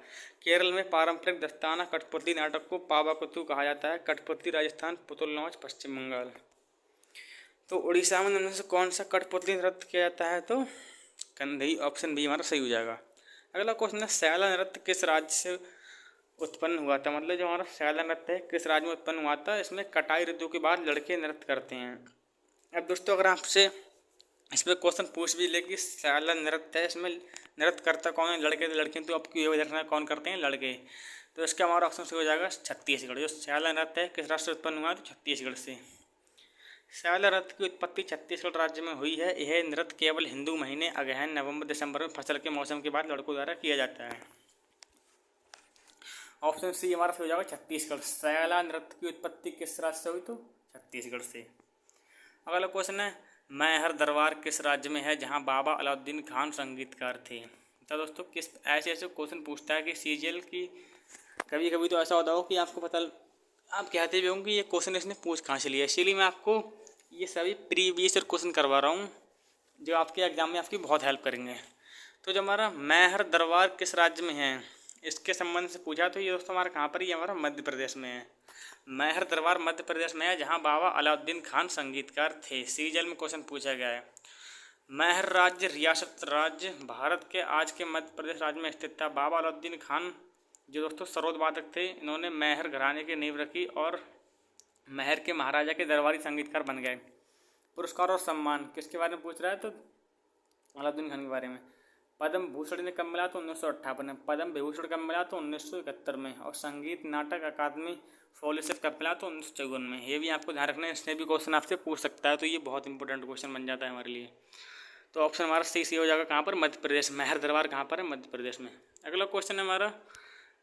केरल में पारंपरिक दस्ताना कठपुतली नाटक को पावाकुतु कहा जाता है। कठपुतली राजस्थान, पुतुल नाच पश्चिम बंगाल। तो उड़ीसा में इनमें से कौन सा कठपुतली नृत्य किया जाता है? तो कंधेई, ऑप्शन बी हमारा सही हो जाएगा। अगला क्वेश्चन है, सैला नृत्य किस राज्य से उत्पन्न हुआ था? मतलब जो हमारा सैला नृत्य है किस राज्य में उत्पन्न हुआ था? इसमें कटाई ऋतु के बाद लड़के नृत्य करते हैं। अब दोस्तों अगर आपसे इस पर क्वेश्चन पूछ भी ले कि सैला नृत्य है, इसमें नृत्य करता कौन है? लड़के। तो लड़के तो आपको ये देखना है कौन करते हैं? लड़के। तो इसका हमारा ऑप्शन सही हो जाएगा छत्तीसगढ़। जो सैला नृत्य है किस राज्य से उत्पन्न हुआ है? तो छत्तीसगढ़ से। सैला नृत्य की उत्पत्ति छत्तीसगढ़ राज्य में हुई है। यह नृत्य केवल हिंदू महीने अगहन, नवंबर, दिसंबर में फसल के मौसम के बाद लड़कों द्वारा किया जाता है। ऑप्शन सी हमारा सही हो जाएगा, छत्तीसगढ़। सैला नृत्य की उत्पत्ति किस राज्य से हुई? तो छत्तीसगढ़ से। अगला क्वेश्चन है, मैहर दरबार किस राज्य में है जहां बाबा अलाउद्दीन खान संगीतकार थे? तो दोस्तों किस ऐसे क्वेश्चन पूछता है कि सीजीएल की कभी कभी तो ऐसा होता हो कि आपको पता, आप कहते भी होंगे ये क्वेश्चन इसने पूछ कहाँ से लिया। इसीलिए मैं आपको ये सभी प्रीवियस क्वेश्चन करवा रहा हूँ जो आपके एग्जाम में आपकी बहुत हेल्प करेंगे। तो जो हमारा मैहर दरबार किस राज्य में है, इसके संबंध से पूछा, तो ये दोस्तों हमारा कहाँ पर ही हमारा मध्य प्रदेश में है। मैहर दरबार मध्य प्रदेश में है जहाँ बाबा अलाउद्दीन खान संगीतकार थे। सीजल में क्वेश्चन पूछा गया है। मैहर राज्य रियासत राज्य भारत के आज के मध्य प्रदेश राज्य में स्थित था। बाबा अलाउद्दीन खान जो दोस्तों सरोद वादक थे, इन्होंने मैहर घराने की नींव रखी और मैहर के महाराजा के दरबारी संगीतकार बन गए। पुरस्कार और सम्मान किसके बारे में पूछ रहा है? तो अलाउद्दीन खान के बारे में। पद्म भूषण ने कब मिला? तो 1958 में। पद्म विभूषण कब मिला? तो 1971 में। और संगीत नाटक अकादमी फेलोशिप कब मिला? तो 1954 में। ये भी आपको ध्यान रखना है, इसने भी क्वेश्चन आपसे पूछ सकता है, तो ये बहुत इंपॉर्टेंट क्वेश्चन बन जाता है हमारे लिए। तो ऑप्शन हमारा सही हो जाएगा कहाँ पर? मध्य प्रदेश। मैहर दरबार कहाँ पर है? मध्य प्रदेश में। अगला क्वेश्चन है हमारा,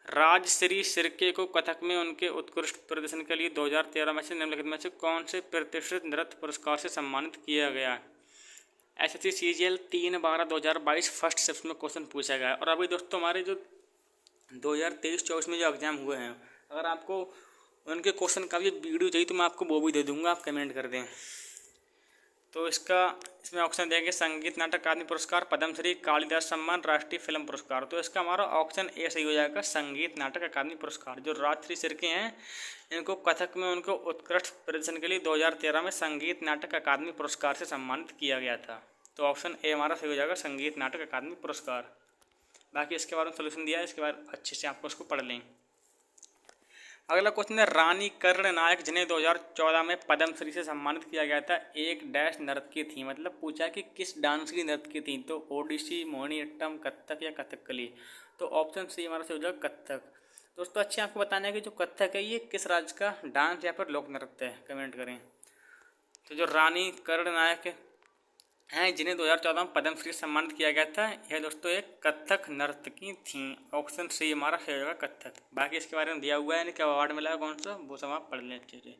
राजश्री सिरके को कथक में उनके उत्कृष्ट प्रदर्शन के लिए 2013 में से निम्नलिखित में से कौन से प्रतिष्ठित नृत्य पुरस्कार से सम्मानित किया गया? एसएससी सीजीएल 3/12/2022 फर्स्ट शिफ्ट में क्वेश्चन पूछा गया है। और अभी दोस्तों हमारे जो 2023-24 में जो एग्जाम हुए हैं, अगर आपको उनके क्वेश्चन का भी वीडियो चाहिए तो मैं आपको वो भी दे दूंगा, आप कमेंट कर दें। तो इसमें ऑप्शन देंगे संगीत नाटक अकादमी पुरस्कार, पद्मश्री, कालिदास सम्मान, राष्ट्रीय फिल्म पुरस्कार। तो इसका हमारा ऑप्शन ए सही हो जाएगा, संगीत नाटक अकादमी पुरस्कार। जो राजश्री सिरके हैं इनको कथक में उनको उत्कृष्ट प्रदर्शन के लिए 2013 में संगीत नाटक अकादमी पुरस्कार से सम्मानित किया गया था। तो ऑप्शन ए हमारा सही हो जाएगा, संगीत नाटक अकादमी पुरस्कार। बाकी इसके बारे में सोल्यूशन दिया है, इसके बाद अच्छे से आपको उसको पढ़ लें। अगला क्वेश्चन है, रानी कर्ण नायक जिन्हें 2014 में पद्मश्री से सम्मानित किया गया था, एक डैश नर्तकी थी। मतलब पूछा कि किस डांस की नर्तकी थी? तो ओडिसी, मोहिनीअट्टम, कथक या कथकली। तो ऑप्शन सी हमारा से हो जाएगा कथक। दोस्तों अच्छे आपको बताना है कि जो कथक है ये किस राज्य का डांस या फिर लोक नृत्य है, कमेंट करें। तो जो रानी कर्ण नायक हैं जिन्हें 2014 में पद्मश्री से सम्मानित किया गया था, यह दोस्तों एक कथक नर्तकी थी। ऑप्शन सी हमारा सही होगा, कथक। बाकी इसके बारे में दिया हुआ है, क्या अवार्ड मिला है कौन सा, वो सब आप पढ़ लें अच्छे से।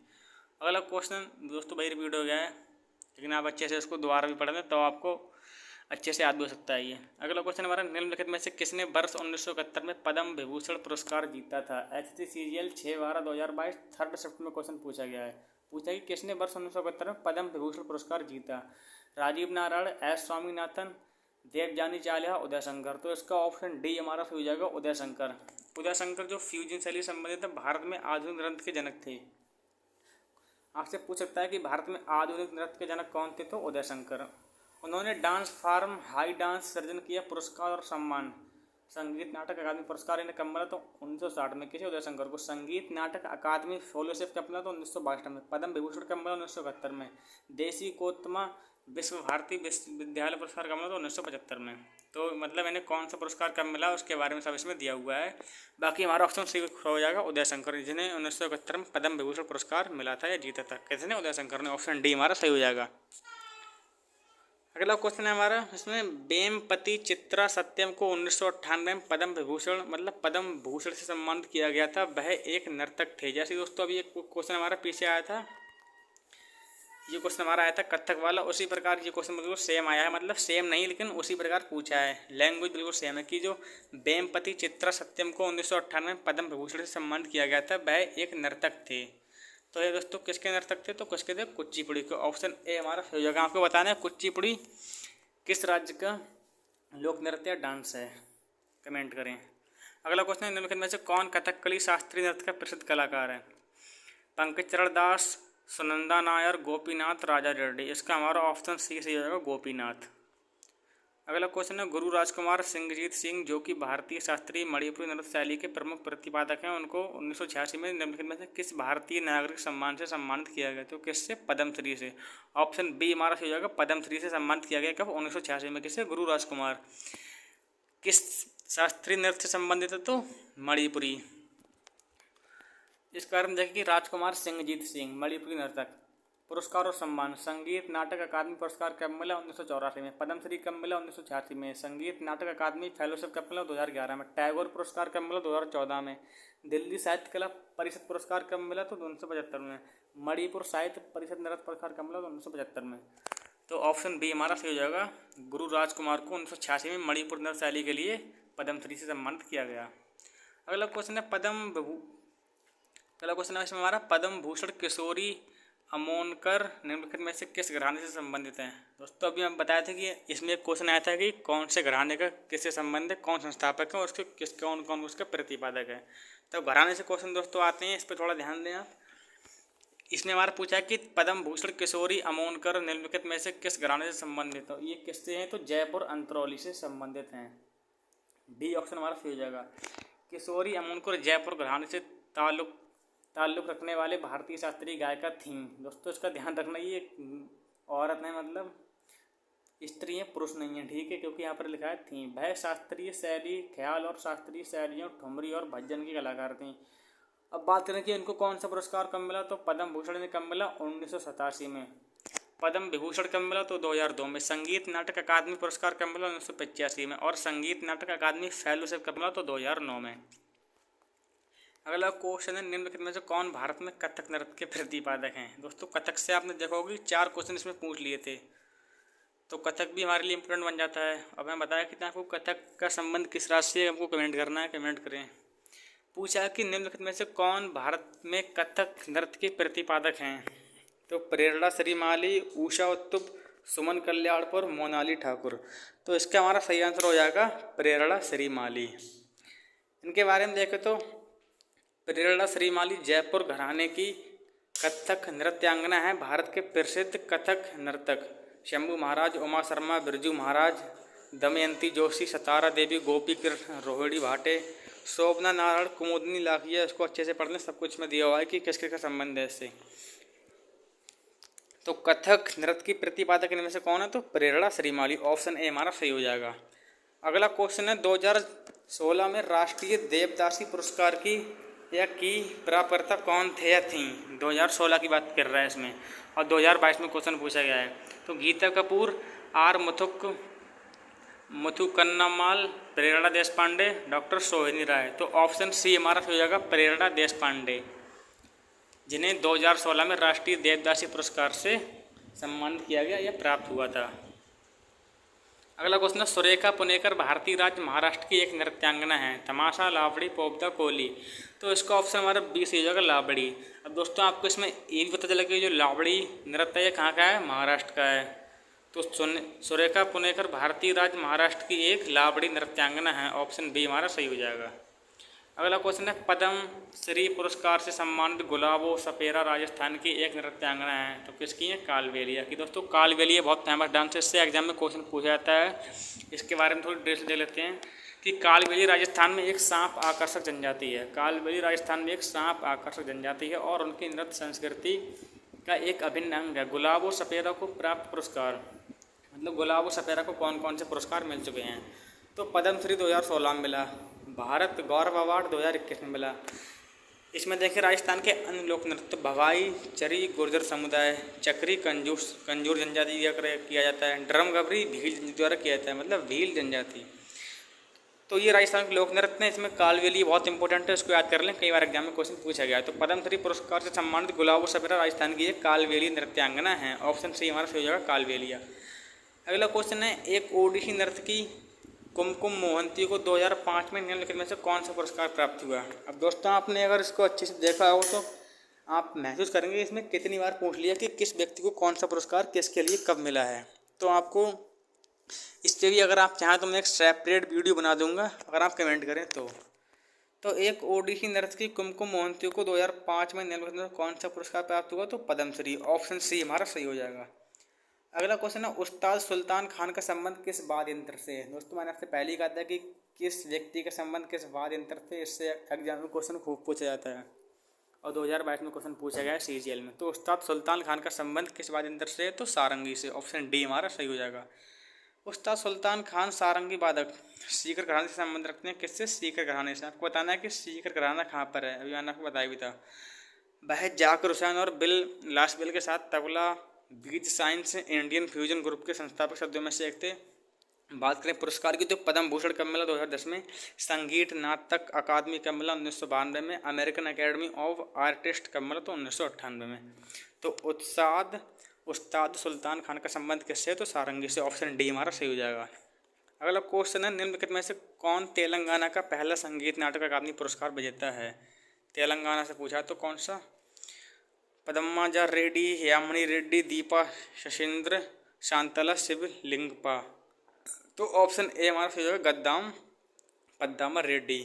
अगला क्वेश्चन दोस्तों भाई रिपीट हो गया है, लेकिन आप अच्छे से उसको दोबारा भी पढ़ लें तो आपको अच्छे से याद भी हो सकता है ये। अगला क्वेश्चन हमारा, निम्नलिखित में से किसने वर्ष 1971 में पद्म विभूषण पुरस्कार जीता था? एचएससी सीजीएल 6/12/2022 थर्ड शिफ्ट में क्वेश्चन पूछा गया है। पूछा कि किसने वर्ष 1971 में पद्म विभूषण पुरस्कार जीता? राजीव नारायण, एस स्वामीनाथन, देवजानी चालिहा, उदय शंकर। तो इसका ऑप्शन डी हमारा सही हो जाएगा, उदय शंकर। उदय शंकर जो फ्यूजन शैली संबंधित भारत में आधुनिक नृत्य के जनक थे। आपसे पूछ सकता है कि भारत में आधुनिक नृत्य के जनक कौन थे? तो उदय शंकर। उन्होंने डांस फॉर्म हाई डांस सृजन किया, पुरस्कार और सम्मान। संगीत नाटक अकादमी पुरस्कार इन्हें कब मिला? तो 1960 में। किसे? उदय शंकर को। संगीत नाटक अकादमी फेलोशिप कब मिला? तो 1962 में। पद्म विभूषण कब मिला? 1971 में। देसी कोत्तमा विश्व भारती विश्वविद्यालय पुरस्कार कब मिला? तो 1975 में। तो मतलब इन्हें कौन सा पुरस्कार कब मिला उसके बारे में सब इसमें दिया हुआ है। बाकी हमारा ऑप्शन सी हो जाएगा, उदय शंकर, जिन्हें 1971 में पद्म विभूषण पुरस्कार मिला था या जीता था। किसने? उदय शंकर ने। ऑप्शन डी हमारा सही हो जाएगा। अगला क्वेश्चन है हमारा इसमें, वेमपति चित्रा सत्यम को 1998 में पद्म विभूषण मतलब पद्म भूषण से सम्मानित किया गया था, वह एक नर्तक थे। जैसे दोस्तों अभी एक क्वेश्चन हमारा पीछे आया था, ये क्वेश्चन हमारा आया था कथक वाला, उसी प्रकार ये क्वेश्चन बिल्कुल सेम आया है, मतलब सेम नहीं लेकिन उसी प्रकार पूछा है, लैंग्वेज बिल्कुल सेम है कि जो वेमपति चित्रा सत्यम को 1998 में पद्म विभूषण से सम्मानित किया गया था, वह एक नर्तक थे। तो ये दोस्तों किसके नर्तक थे, तो किसके थे, कुचिपुड़ी के। ऑप्शन ए हमारा सही जगह। आपको बताना है कुचिपुड़ी किस राज्य का लोक नृत्य या डांस है, कमेंट करें। अगला क्वेश्चन है, निम्नलिखित में से कौन कथकली शास्त्रीय नृत्य का प्रसिद्ध कलाकार है। पंकज चरण दास, सुनंदा नायर, गोपीनाथ, राजा रेड्डी। इसका हमारा ऑप्शन सी सही होगा, गोपीनाथ। अगला क्वेश्चन है, गुरु राजकुमार सिंहजीत सिंह जो कि भारतीय शास्त्रीय मणिपुरी नृत्य शैली के प्रमुख प्रतिपादक हैं, उनको 1986 में निम्नलिखित में से किस भारतीय नागरिक सम्मान से सम्मानित किया गया। तो किससे, पद्मश्री से। ऑप्शन बी हमारा सही होगा, पद्मश्री से सम्मानित किया गया। कब, 1986 में। किससे, गुरु राजकुमार। किस शास्त्रीय नृत्य से संबंधित है, तो मणिपुरी। इस कारण देखें कि राजकुमार सिंहजीत सिंह मणिपुरी नर्तक। पुरस्कार और सम्मान, संगीत नाटक अकादमी पुरस्कार कब मिला, 1984 में। पद्मश्री कब मिला, 1986 में। संगीत नाटक अकादमी फेलोशिप कब मिला, 2011 में। टैगोर पुरस्कार कब मिला, 2014 में। दिल्ली साहित्य कला परिषद पुरस्कार कब मिला, तो 1975 में। मणिपुर साहित्य परिषद नृत्य पुरस्कार कब मिला, 1975 में। तो ऑप्शन बी हमारा सही हो जाएगा, गुरु राजकुमार को 1986 में मणिपुर नृत्य शैली के लिए पद्मश्री से सम्मानित किया गया। अगला क्वेश्चन है, अगला क्वेश्चन है इसमें हमारा, पद्म भूषण किशोरी अमोनकर निम्नलिखित में से किस घराने से संबंधित हैं। दोस्तों अभी हम बताए थे कि इसमें एक क्वेश्चन आया था कि कौन से घराने का किससे संबंध है, कौन संस्थापक है और उसके कौन कौन उसका प्रतिपादक है। तो घराने से क्वेश्चन दोस्तों आते हैं, इस पर थोड़ा ध्यान दें आप। इसने हमारा पूछा कि पद्म भूषण किशोरी अमोनकर निम्नलिखित में से किस घराने से संबंधित हो। ये किससे हैं, तो जयपुर अंतरौली से संबंधित हैं। डी ऑप्शन हमारा सही हो जाएगा। किशोरी अमोनकर जयपुर घराने से ताल्लुक़ रखने वाले भारतीय शास्त्रीय गायिका थीं। दोस्तों इसका ध्यान रखना, ये औरत है, मतलब स्त्री है, पुरुष नहीं है, ठीक है, क्योंकि यहाँ पर लिखा है थीं। वह शास्त्रीय शैली, ख्याल और शास्त्रीय शैलियों, ठुमरी और भजन की कलाकार थीं। अब बात करें कि इनको कौन सा पुरस्कार कब मिला, तो पद्म भूषण ने कब मिला, 1987 में। पद्म विभूषण कब मिला, तो 2002 में। संगीत नाटक अकादमी पुरस्कार कब मिला, 1985 में। और संगीत नाटक अकादमी फेलोशिप कब मिला, तो 2009 में। अगला क्वेश्चन है, निम्नलिखित में से कौन भारत में कथक नृत्य के प्रतिपादक हैं। दोस्तों कथक से आपने देखा होगा 4 क्वेश्चन इसमें पूछ लिए थे, तो कथक भी हमारे लिए इम्पोर्टेंट बन जाता है। अब मैं बताया कि आपको कथक का संबंध किस राज्य से, हमको कमेंट करना है, कमेंट करें। पूछा कि निम्नलिखित में से कौन भारत में कथक नृत्य के प्रतिपादक हैं। तो प्रेरणा श्रीमाली, उषा उत्तुप, सुमन कल्याणपुर, मोनाली ठाकुर। तो इसका हमारा सही आंसर हो जाएगा प्रेरणा श्रीमाली। इनके बारे में देखें तो प्रेरणा श्रीमाली जयपुर घराने की कथक नृत्यांगना है। भारत के प्रसिद्ध कथक नर्तक शंभू महाराज, उमा शर्मा, बिरजू महाराज, दमयंती जोशी, सतारा देवी, गोपी कृष्ण, रोहिणी भाटे, शोभना नारायण, कुमुदनी लाखिया। इसको अच्छे से पढ़ लें, सब कुछ में दिया हुआ है कि किस किस का संबंध है इससे। तो कथक नृत्य की प्रतिपादक इनमें से कौन है, तो प्रेरणा श्रीमाली। ऑप्शन ए हमारा सही हो जाएगा। अगला क्वेश्चन है, 2016 में राष्ट्रीय देवदासी पुरस्कार की प्राप्तकर्ता कौन थे या थीं। 2016 की बात कर रहा है इसमें, और 2022 में क्वेश्चन पूछा गया है। तो गीता कपूर, आर मुथुकन्नमाल, प्रेरणा देशपांडे, डॉक्टर सोहिनी राय। तो ऑप्शन सी हमारा हो जाएगा प्रेरणा देशपांडे, जिन्हें 2016 में राष्ट्रीय देवदासी पुरस्कार से सम्मानित किया गया या प्राप्त हुआ था। अगला क्वेश्चन है, सुरेखा पुनेकर भारतीय राज्य महाराष्ट्र की एक नृत्यांगना है। तमाशा, लावड़ी, पोपदा, कोली। तो इसका ऑप्शन हमारा बी से हो जाएगा, लावड़ी। अब दोस्तों आपको इसमें ये भी पता चला कि जो लावड़ी नृत्य है कहाँ का है, महाराष्ट्र का है। तो सुरेखा पुनेकर भारतीय राज्य महाराष्ट्र की एक लावड़ी नृत्यांगना है। ऑप्शन बी हमारा सही हो जाएगा। अगला क्वेश्चन है, पद्म श्री पुरस्कार से सम्मानित गुलाबो सपेरा राजस्थान की एक नृत्यांगना है। तो किसकी है, कालबेलिया की। दोस्तों कालबेलिया बहुत फेमस डांस है, इससे एग्जाम में क्वेश्चन पूछा जाता है। इसके बारे में थोड़ी डिटेल्स दे लेते हैं कि कालबेलिया राजस्थान में एक सांप आकर्षक जनजाति है। कालबेलिया राजस्थान में एक सांप आकर्षक जनजाति है और उनकी नृत्य संस्कृति का एक अभिन्न अंग है। गुलाबो सपेरा को प्राप्त पुरस्कार, मतलब गुलाबो सपेरा को कौन कौन से पुरस्कार मिल चुके हैं। तो पद्मश्री 2016 में मिला, भारत गौरव अवार्ड 2021 में मिला, इसमें देखिए राजस्थान के अन्य लोक नृत्य भवाई, चरी, गुर्जर समुदाय, चक्री, कंजूर जनजाति द्वारा किया जाता है। ड्रम गबरी भील द्वारा किया जाता है, मतलब भील जनजाति। तो ये राजस्थान के लोक नृत्य हैं। इसमें कालबेलिया बहुत इंपॉर्टेंट है, इसको याद कर लें, कई बार एग्जाम में क्वेश्चन पूछा गया है। तो पद्मश्री पुरस्कार से सम्मानित गुलाबो सपेरा राजस्थान की एक कालबेलिया नृत्यांगना है। ऑप्शन सी हमारा सही हो जाएगा, कालबेलिया। अगला क्वेश्चन है, एक ओडिसी नर्तकी कुमकुम मोहंती को 2005 में निम्नलिखित में से कौन सा पुरस्कार प्राप्त हुआ। अब दोस्तों आपने अगर इसको अच्छे से देखा हो तो आप महसूस करेंगे इसमें कितनी बार पूछ लिया कि किस व्यक्ति को कौन सा पुरस्कार किसके लिए कब मिला है। तो आपको इस पर भी अगर आप चाहें तो मैं एक सेपरेट वीडियो बना दूंगा, अगर आप कमेंट करें तो एक ओडिसी नर्तकी कुमकुम मोहंती को 2005 में निम्नलिखित में कौन सा पुरस्कार प्राप्त हुआ, तो पद्मश्री। ऑप्शन सी हमारा सही हो जाएगा। अगला क्वेश्चन है, उस्ताद सुल्तान खान का संबंध किस वाद्य यंत्र से है। दोस्तों मैंने आपसे पहले ही कहा था कि किस व्यक्ति का संबंध किस वाद्य यंत्र से, इससे एग्जाम में क्वेश्चन खूब पूछा जाता है और 2022 में क्वेश्चन पूछा गया है CGL में। तो उस्ताद सुल्तान खान का संबंध किस वाद्य यंत्र से है, तो सारंगी से। ऑप्शन डी हमारा सही हो जाएगा। उस्ताद सुल्तान खान सारंगी वादक सीकर घराने से संबंध रखते हैं, किससे, सीकर घराने से। आपको बताना है कि सीकर घराना कहाँ पर है, अभी मैंने आपको बताया भी था। वह जाकिर हुसैन और बिल लाशबिल के साथ तबला बीज साइंस इंडियन फ्यूजन ग्रुप के संस्थापक सदस्यों में से एक थे। बात करें पुरस्कार की तो पद्म भूषण कब मिला, 2010 में। संगीत नाटक अकादमी कब मिला, 1992 में। अमेरिकन एकेडमी ऑफ आर्टिस्ट कब मिला, तो 1998 में। तो उस्ताद सुल्तान खान का संबंध किससे है, तो सारंगी से। ऑप्शन डी हमारा सही हो जाएगा। अगला क्वेश्चन है, निम्नलिखित में से कौन तेलंगाना का पहला संगीत नाटक अकादमी पुरस्कार विजेता है। तेलंगाना से पूछा तो कौन सा, पद्मजा रेड्डी, यामिनी रेड्डी, दीपा शशिंद्र, शांतला शिव लिंगपा। तो ऑप्शन ए हमारा सही होगा, पद्दामा रेड्डी।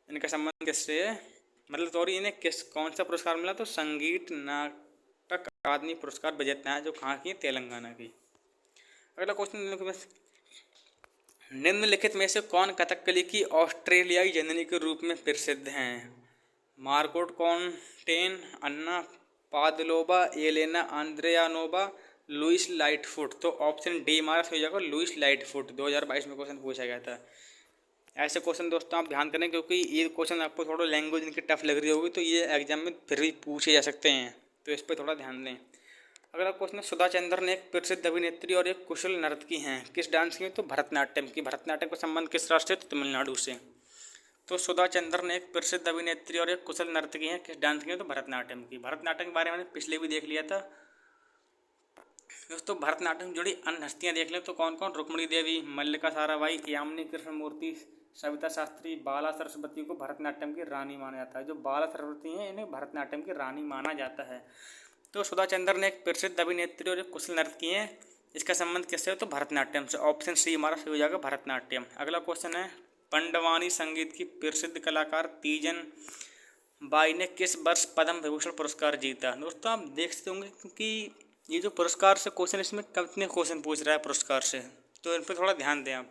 इनका संबंध किससे है, मतलब तो इन्हें कौन सा पुरस्कार मिला, तो संगीत नाटक अकादमी पुरस्कार विजेता है, जो कहाँ की, तेलंगाना की। अगला क्वेश्चन, निम्नलिखित में से कौन कथकली की ऑस्ट्रेलियाई जननी के रूप में प्रसिद्ध हैं। मार्गोट कॉन्टेन, अन्ना पादलोबा, एलेना आंद्रेयानोवा, लुइस लाइटफुट। तो ऑप्शन डी हमारा सही हो जाएगा, लुइस लाइटफुट। 2022 में क्वेश्चन पूछा गया था। ऐसे क्वेश्चन दोस्तों आप ध्यान करें, क्योंकि ये क्वेश्चन आपको थोड़ा लैंग्वेज इनकी टफ लग रही होगी तो ये एग्जाम में फिर भी पूछे जा सकते हैं, तो इस पर थोड़ा ध्यान दें। अगला क्वेश्चन है, सुधा चंद्रन एक प्रसिद्ध अभिनेत्री और एक कुशल नर्तकी हैं, किस डांस की, तो भरतनाट्यम की। भरतनाट्यम का संबंध किस राष्ट्र से, तो तमिलनाडु से। तो सुधा चंद्रन एक प्रसिद्ध अभिनेत्री और एक कुशल नर्तकी हैं, किस डांस की, तो भरतनाट्यम की। भरतनाट्यम के बारे में पिछले भी देख लिया था दोस्तों। भरतनाट्यम जुड़ी अन्य हस्तियाँ देख लें तो कौन कौन, रुक्मणी देवी, मल्लिका साराभाई, यामिनी कृष्णमूर्ति, सविता शास्त्री, बाला सरस्वती को भरतनाट्यम की रानी माना जाता है। जो बाला सरस्वती हैं इन्हें भरतनाट्यम की रानी माना जाता है। तो सुधा चंद्रन एक प्रसिद्ध अभिनेत्री और एक कुशल नर्तकी हैं, इसका संबंध किससे है, तो भरतनाट्यम से। ऑप्शन सी हमारा सही हो जाएगा, भरतनाट्यम। अगला क्वेश्चन है, पंडवानी संगीत की प्रसिद्ध कलाकार तीजन बाई ने किस वर्ष पद्म विभूषण पुरस्कार जीता। दोस्तों आप देख सकते होंगे क्योंकि ये जो पुरस्कार से क्वेश्चन, इसमें कितने क्वेश्चन पूछ रहा है पुरस्कार से, तो इन पर थोड़ा ध्यान दें आप।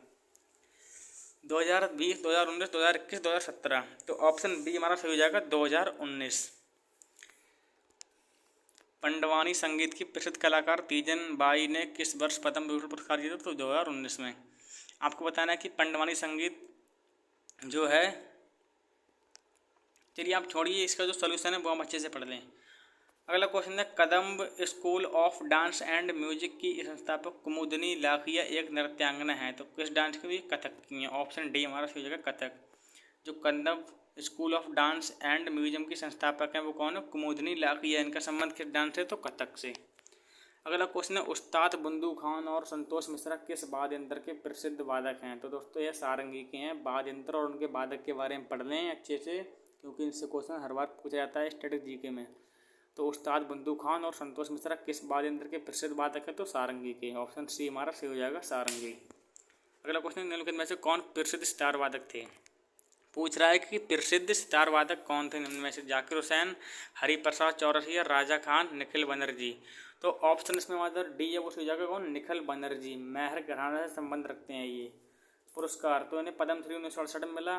2020, 2019, 2021, 2017। तो ऑप्शन बी हमारा सही हो जाएगा, 2019। पंडवानी संगीत की प्रसिद्ध कलाकार तीजन बाई ने किस वर्ष पद्म विभूषण पुरस्कार जीता, तो 2019 में। आपको बताना है कि पंडवानी संगीत जो है, चलिए आप छोड़िए, इसका जो सोल्यूशन है वो हम अच्छे से पढ़ लें। अगला क्वेश्चन है, Kadamb school of dance and music की संस्थापक कुमुदनी लाखिया एक नृत्यांगना है, तो किस डांस की, कथक की है। ऑप्शन डी हमारा सही हो जाएगा, कथक। जो Kadamb school of dance and museum की संस्थापक हैं वो कौन है, कुमुदनी लाखिया। इनका संबंध किस डांस से, तो कथक से। अगला क्वेश्चन है, उस्ताद बंदू खान और संतोष मिश्रा किस वाद्य यंत्र के प्रसिद्ध वादक हैं। तो दोस्तों ये सारंगी के हैं। वाद्य यंत्र और उनके वादक के बारे में पढ़ लें अच्छे से, क्योंकि इनसे क्वेश्चन हर बार पूछा जाता है स्टैटिक जीके में। तो उस्ताद बंदू खान और संतोष मिश्रा किस वाद्य यंत्र के प्रसिद्ध वादक है, तो सारंगी के। ऑप्शन सी हमारा सही हो जाएगा, सारंगी। अगला क्वेश्चन, निम्नलिखित में से कौन प्रसिद्ध सितार वादक थे। पूछ रहा है कि प्रसिद्ध सितार वादक कौन थे निम्न में से, जाकिर हुसैन, हरिप्रसाद चौरसिया, राजा खान, निखिल बनर्जी। तो ऑप्शन इसमें हमारा डी है, वो सही जाएगा कौन, निखिल बनर्जी। मेहर घराना से संबंध रखते हैं ये पुरस्कार। तो इन्हें पद्मश्री 1968 में मिला,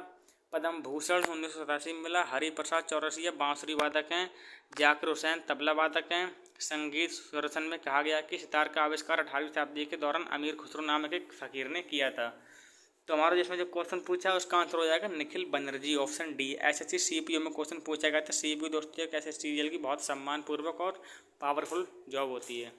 पद्म भूषण 1987 में मिला। हरिप्रसाद चौरसिया बांसुरी वादक हैं, जाकिर हुसैन तबला वादक हैं। संगीत सुदर्शन में कहा गया कि सितार का आविष्कार 18वीं शताब्दी के दौरान अमीर खुसरो नामक एक फकीर ने किया था। तो हमारा जिसमें जो क्वेश्चन पूछा है उसका आंसर हो जाएगा Nikhil Banerjee, option D. SSC CPO में क्वेश्चन पूछा गया था। सीपीओ दोस्तों एक एसएससी सीजीएल की बहुत सम्मानपूर्वक और पावरफुल जॉब होती है।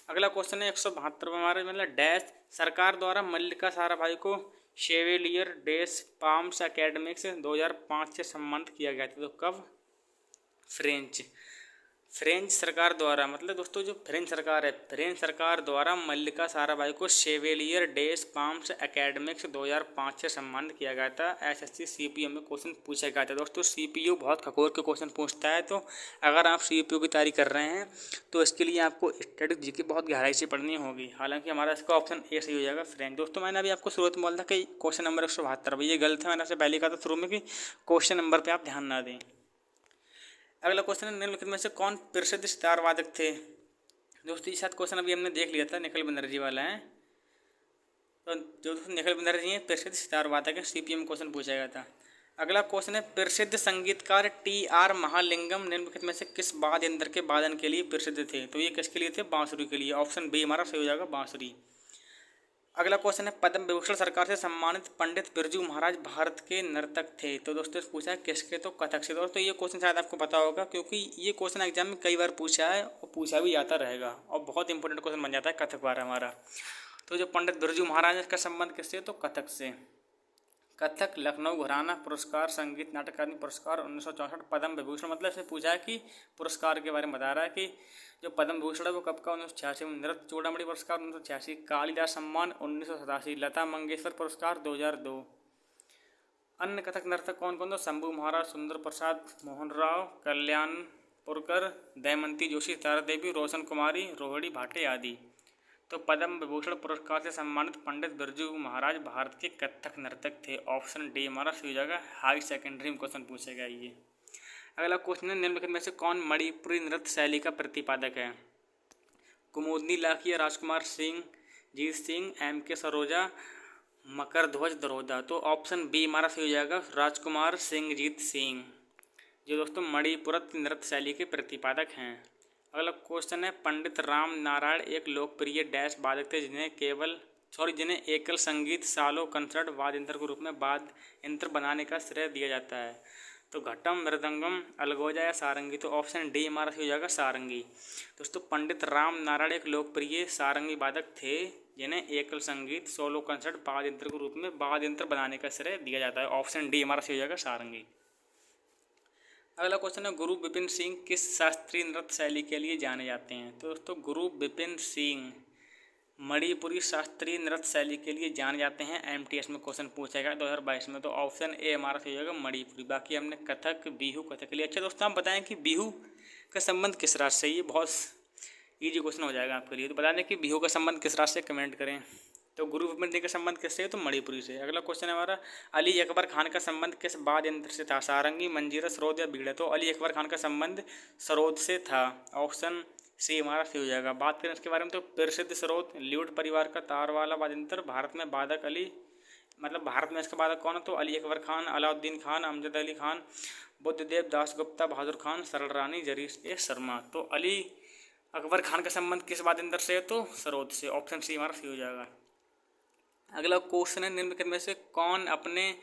अगला क्वेश्चन है 172 हमारे मतलब डैश सरकार द्वारा मल्लिका साराभाई को शेवेलियर डैश पाम्स एकेडमिक्स 2005 से सम्मानित किया गया था। तो कब? फ्रेंच सरकार द्वारा, मतलब दोस्तों जो फ्रेंच सरकार है, फ्रेंच सरकार द्वारा मल्लिका साराभाई को शेवेलियर डेस पाम्स एकेडमिक्स 2005 से सम्मानित किया गया था। एसएससी सीपीओ में क्वेश्चन पूछा गया था। दोस्तों सीपीओ बहुत खगोल के क्वेश्चन पूछता है, तो अगर आप सीपीओ की तैयारी कर रहे हैं तो इसके लिए आपको स्टैटिक जीके बहुत गहराई से पढ़नी होगी। हालांकि हमारा इसका ऑप्शन ए सही हो जाएगा, फ्रेंच। दोस्तों मैंने अभी आपको शुरुआत में बोला था कि क्वेश्चन नंबर 172, ये गलत है। मैंने आपसे पहले कहा था शुरू में कि क्वेश्चन नंबर पर आप ध्यान ना दें। अगला क्वेश्चन है निम्नलिखित में से कौन प्रसिद्ध सितार वादक थे? दोस्तों ये साथ क्वेश्चन अभी हमने देख लिया था, निखिल बनर्जी वाला है। तो जो दोस्तों निखिल बनर्जी हैं प्रसिद्ध सितार वादक है, सीपीएम क्वेश्चन पूछा गया था। अगला क्वेश्चन है प्रसिद्ध संगीतकार टी.आर. महालिंगम निम्नलिखित में से किस वाद्य यंत्र के वादन के लिए प्रसिद्ध थे? तो ये किसके लिए थे? बांसुरी के लिए। ऑप्शन बी हमारा सही हो जाएगा, बांसुरी। अगला क्वेश्चन है पद्म विभूषण सरकार से सम्मानित पंडित बिरजू महाराज भारत के नर्तक थे। तो दोस्तों पूछा है किसके? तो कथक से। दोस्तों ये क्वेश्चन शायद आपको पता होगा, क्योंकि ये क्वेश्चन एग्जाम में कई बार पूछा है और पूछा भी जाता रहेगा और बहुत इंपॉर्टेंट क्वेश्चन बन जाता है कथक बार हमारा। तो जो पंडित बिरजू महाराज का संबंध किससे? तो कथक से। कथक, लखनऊ घराना पुरस्कार, संगीत नाटक अकादमी पुरस्कार 1964, पद्म विभूषण। मतलब इसमें पूछा है कि पुरस्कार के बारे में बता रहा है कि जो पद्म विभूषण है वो कब का? 1986 में। नृत्य चूड़ामणि पुरस्कार 1986, कालिदास सम्मान 1987, लता मंगेशकर पुरस्कार 2002। अन्य कथक नर्तक कौन कौन? तो शंभू महाराज, सुंदर प्रसाद, मोहन राव, कल्याणपुरकर, दमयंती जोशी, तारा देवी, रोशन कुमारी, रोहिणी भाटे आदि। तो पद्म विभूषण पुरस्कार से सम्मानित पंडित बिरजू महाराज भारत के कथक नर्तक थे। ऑप्शन डी हमारा सही हो जाएगा, हाई सेकेंडरी में क्वेश्चन पूछेगा ये। अगला क्वेश्चन है निम्नलिखित में से कौन मणिपुरी नृत्य शैली का प्रतिपादक है? कुमुदनी लाखिया, राजकुमार सिंह, जीत सिंह, एम के सरोजा, मकरध्वज दरोदा। तो ऑप्शन बी हमारा सही हो जाएगा, राजकुमार सिंह, जीत सिंह, जो दोस्तों मणिपुरत नृत्य शैली के प्रतिपादक हैं। अगला क्वेश्चन है पंडित राम नारायण एक लोकप्रिय डैश वादक थे जिन्हें एकल संगीत सालो कंसर्ट वाद्य यंत्र के रूप में वाद्य यंत्र बनाने का श्रेय दिया जाता है। तो घटम, मृदंगम, अलगोजा या सारंगी। तो ऑप्शन डी हमारा सही हो जाएगा, सारंगी। दोस्तों पंडित राम नारायण एक लोकप्रिय सारंगी वादक थे जिन्हें एकल संगीत सोलो कंसर्ट वाद्य यंत्र के रूप में वाद्य यंत्र बनाने का श्रेय दिया जाता है। ऑप्शन डी हमारा सही हो जाएगा, सारंगी। अगला क्वेश्चन है गुरु बिपिन सिंह किस शास्त्रीय नृत्य शैली के लिए जाने जाते हैं? तो दोस्तों गुरु बिपिन सिंह मणिपुरी शास्त्रीय नृत्य शैली के लिए जाने जाते हैं। एमटीएस में क्वेश्चन पूछा गया 2022 में। तो ऑप्शन ए हमारा सही होगा, मणिपुरी। बाकी हमने कथक, बिहू, कथक के लिए। अच्छा दोस्तों आप बताएं कि बिहू का संबंध किस राज्य से? ये बहुत ईजी क्वेश्चन हो जाएगा आपके लिए। तो बता दें कि बिहू का संबंध किस राज्य से, कमेंट करें। तो गुरु बिपिन सिंह का संबंध किससे है? तो मणिपुरी से। अगला क्वेश्चन है हमारा अली अकबर खान का संबंध किस वाद्य यंत्र से था? सारंगी, मंजीरा, सरोद या बीड़ा। तो अली अकबर खान का संबंध सरोद से था। ऑप्शन सी हमारा सही हो जाएगा। बात करें इसके बारे में तो प्रसिद्ध सरोद ल्यूट परिवार का तार वाला वाद्य यंत्र भारत में वादक अली, मतलब भारत में इसका वादक कौन है? तो अली अकबर खान, अलाउद्दीन खान, अमजद अली खान, बुद्धदेव दास गुप्ता, बहादुर खान, सरल रानी, जरीस ए शर्मा। तो अली अकबर खान का संबंध किस वाद्य यंत्र से है? तो सरोद से। ऑप्शन सी हमारा सही हो जाएगा। अगला क्वेश्चन है निम्नलिखित में से कौन अपने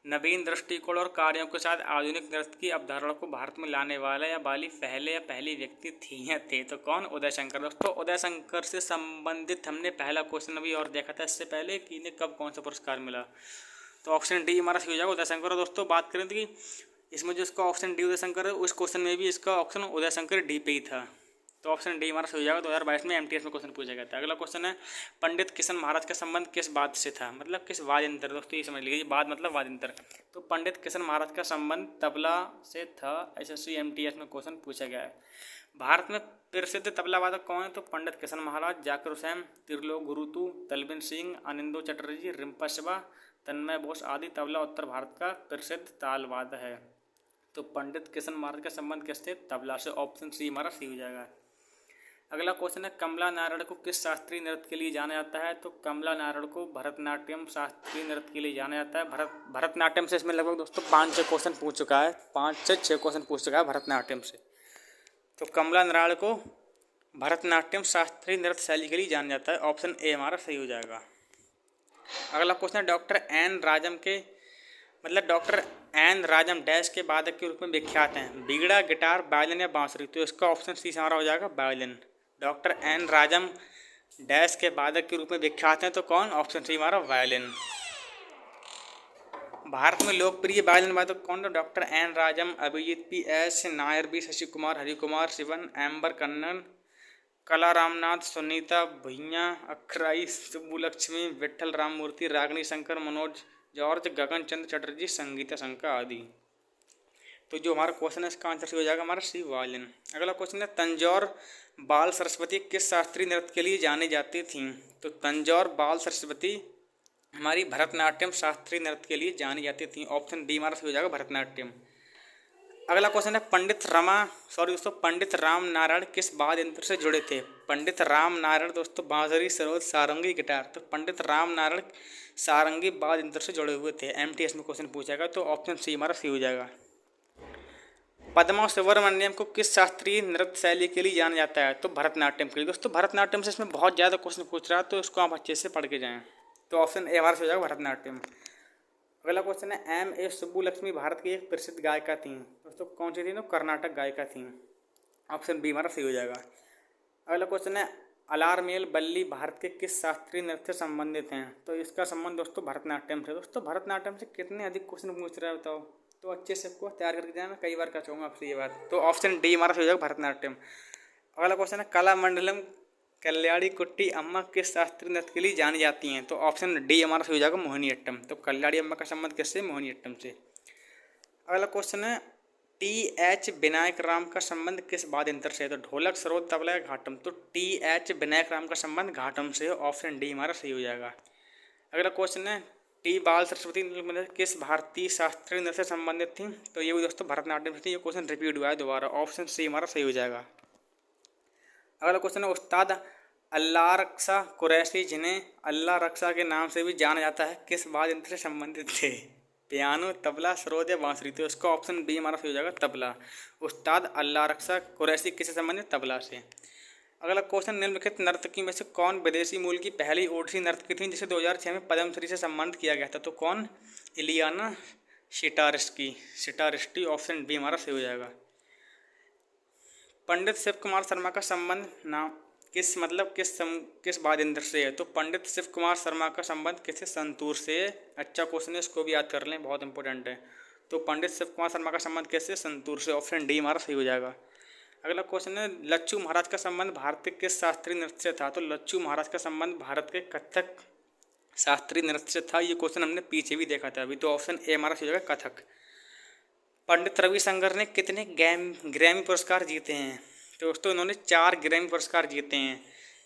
नवीन दृष्टिकोण और कार्यों के साथ आधुनिक नृत्य की अवधारणा को भारत में लाने वाला या पहली व्यक्ति थी या थे? तो कौन? उदय शंकर। दोस्तों उदय शंकर से संबंधित हमने पहला क्वेश्चन अभी और देखा था इससे पहले कि इन्हें कब कौन सा पुरस्कार मिला। तो ऑप्शन डी हमारा सही हो जाएगा, उदय शंकर। और दोस्तों बात करें तो कि इसमें जो इसका ऑप्शन डी उदय शंकर है, उस क्वेश्चन में भी इसका ऑप्शन उदय शंकर डी पे ही था। तो ऑप्शन डी हमारा सही हो जाएगा। 2022 में एमटीएस में क्वेश्चन पूछा गया था। अगला क्वेश्चन है पंडित किशन महाराज का संबंध किस वाद्य से था? मतलब किस वाद्य यंत्र? दोस्तों ये समझ लीजिए, वाद्य मतलब वाद्य यंत्र। तो पंडित किशन महाराज का संबंध तबला से था। एसएससी एमटीएस में क्वेश्चन पूछा गया है। भारत में प्रसिद्ध तबला वादक कौन है? तो पंडित किशन महाराज, जाकिर हुसैन, त्रिलोक गुरुतु, दलबीर सिंह, अनिंदो चटर्जी, रिम्पा शिवा, तन्मय बोस आदि तबला उत्तर भारत का प्रसिद्ध तालवाद्य है। तो पंडित किशन महाराज का संबंध किससे? तबला से। ऑप्शन सी हमारा सही हो जाएगा। अगला क्वेश्चन है कमला नारायण को किस शास्त्रीय नृत्य के लिए जाना जाता है? तो कमला नारायण को भरतनाट्यम शास्त्रीय नृत्य के लिए जाना जाता है। भरतनाट्यम से इसमें लगभग दोस्तों 5-6 क्वेश्चन पूछ चुका है, 5 से 6 क्वेश्चन पूछ चुका है भरतनाट्यम से। तो कमला नारायण को भरतनाट्यम शास्त्रीय नृत्य शैली के लिए जाना जाता है। ऑप्शन ए हमारा सही हो जाएगा। अगला क्वेश्चन है डॉक्टर एन राजम के डॉक्टर एन राजम डैश के वादक के रूप में विख्यात हैं, बीड़ा, गिटार, वायलिन या बांसुरी। तो इसका ऑप्शन सी हमारा हो जाएगा violin. Doctor N Rajam dash के वादक के रूप में विख्यात हैं, तो कौन? ऑप्शन सी हमारा वायलिन। भारत में लोकप्रिय वायलिन वादक कौन? तो doctor N Rajam, Abhijit P S Nair B, Shashi Kumar, Hari Kumar Sivan, Embar Kannan, Kala Ramnath, Sunita Bhuyan, Akkarai Subbulakshmi, Vittal Ramamurthy, Ragini Shankar, Manoj George, Gagan Chandra Chatterjee, Sangeeta Shankar आदि। तो जो हमारा क्वेश्चन है इसका आंसर हो जाएगा हमारा सी वायलिन। अगला क्वेश्चन है तंजौर बाल सरस्वती किस शास्त्रीय नृत्य के लिए जानी जाती थी? तो तंजौर बाल सरस्वती हमारी भरतनाट्यम शास्त्रीय नृत्य के लिए जानी जाती थी। ऑप्शन डी हमारा हो जाएगा भरतनाट्यम। अगला क्वेश्चन है पंडित राम नारायण किस वाद्य यंत्र से जुड़े थे? पंडित राम नारायण दोस्तों बांसुरी, सरोद, सारंगी, गिटार। तो पंडित राम नारायण सारंगी वाद्य यंत्र से जुड़े हुए थे। एमटीएस में क्वेश्चन पूछेगा, तो ऑप्शन सी हमारा सी हो जाएगा। पद्मा सुब्रमण्यम को किस शास्त्रीय नृत्य शैली के लिए जाना जाता है? तो भरतनाट्यम के लिए। दोस्तों भरतनाट्यम से इसमें बहुत ज़्यादा क्वेश्चन पूछ रहा है, तो इसको आप अच्छे से पढ़ के जाएँ। तो ऑप्शन ए हमारा हो जाएगा भरतनाट्यम। अगला क्वेश्चन है एम ए सुब्बुलक्ष्मी भारत की एक प्रसिद्ध गायिका थी। दोस्तों कौन सी थी? तो कर्नाटक गायिका थी। ऑप्शन बी हमारा सही हो जाएगा। अगला क्वेश्चन है अलारमेल बल्ली भारत के किस शास्त्रीय नृत्य से संबंधित हैं? तो इसका संबंध दोस्तों भरतनाट्यम से। दोस्तों भरतनाट्यम से कितने अधिक क्वेश्चन पूछ रहे हैं बताओ, तो अच्छे से आपको तैयार करके जाए। मैं कई बार कह चाहूँगा आपसे ये बात। तो ऑप्शन डी हमारा हो जाएगा भरतनाट्यम। अगला क्वेश्चन है कलामंडलम कल्याणी कुट्टी अम्मा किस शास्त्रीय नृत्य के लिए जानी जाती हैं? तो ऑप्शन डी हमारा हो जाएगा मोहिनीअट्टम। तो कल्याणी अम्मा का संबंध किससे? मोहिनीअट्टम से। अगला क्वेश्चन है टी एच विनायक राम का संबंध किस वाद्य यंत्र से है? तो ढोलक, सरोद, तबला या घाटम। तो टी एच विनायक राम का संबंध घाटम से। ऑप्शन डी हमारा सही हो जाएगा। अगला क्वेश्चन है टी बाल सरस्वती किस भारतीय शास्त्रीय नृत्य से संबंधित थी? तो ये भी दोस्तों भरतनाट्यम से थी। ये क्वेश्चन रिपीट हुआ है दोबारा। ऑप्शन सी हमारा सही हो जाएगा। अगला क्वेश्चन है उस्ताद अल्लाह रक्षा कुरैशी, जिन्हें अल्लाह रक्षा के नाम से भी जाना जाता है, किस वाद्य यंत्र से संबंधित थे? पियानो, तबला, सरोद या बांसुरी। तो इसका ऑप्शन बी हमारा सही हो जाएगा तबला। उस्ताद अल्लाह रक्षा कुरैशी किससे संबंधित? तबला से। अगला क्वेश्चन निम्नलिखित नर्तकी में से कौन विदेशी मूल की पहली ओडिसी नर्तकी थी जिसे 2006 में पद्मश्री से सम्मानित किया गया था? तो कौन? इलियाना सिटारिस्टी। ऑप्शन बी हमारा सही हो जाएगा। पंडित शिव कुमार शर्मा का संबंध नाम किस वाद्य यंत्र से है? तो पंडित शिव कुमार शर्मा का संबंध किससे? संतूर से। अच्छा क्वेश्चन है, इसको भी याद कर लें, बहुत इंपॉर्टेंट है। तो पंडित शिव कुमार शर्मा का संबंध किससे? संतूर से। ऑप्शन डी हमारा सही हो जाएगा। अगला क्वेश्चन है लच्छू महाराज का संबंध भारत के किस शास्त्रीय नृत्य से था? तो लच्छू महाराज का संबंध भारत के कथक शास्त्रीय नृत्य से था। ये क्वेश्चन हमने पीछे भी देखा था अभी। तो ऑप्शन ए हमारा सही हो जाएगा कथक। पंडित रविशंकर ने कितने ग्रैमी पुरस्कार जीते हैं? तो दोस्तों इन्होंने 4 ग्रैमी पुरस्कार जीते हैं।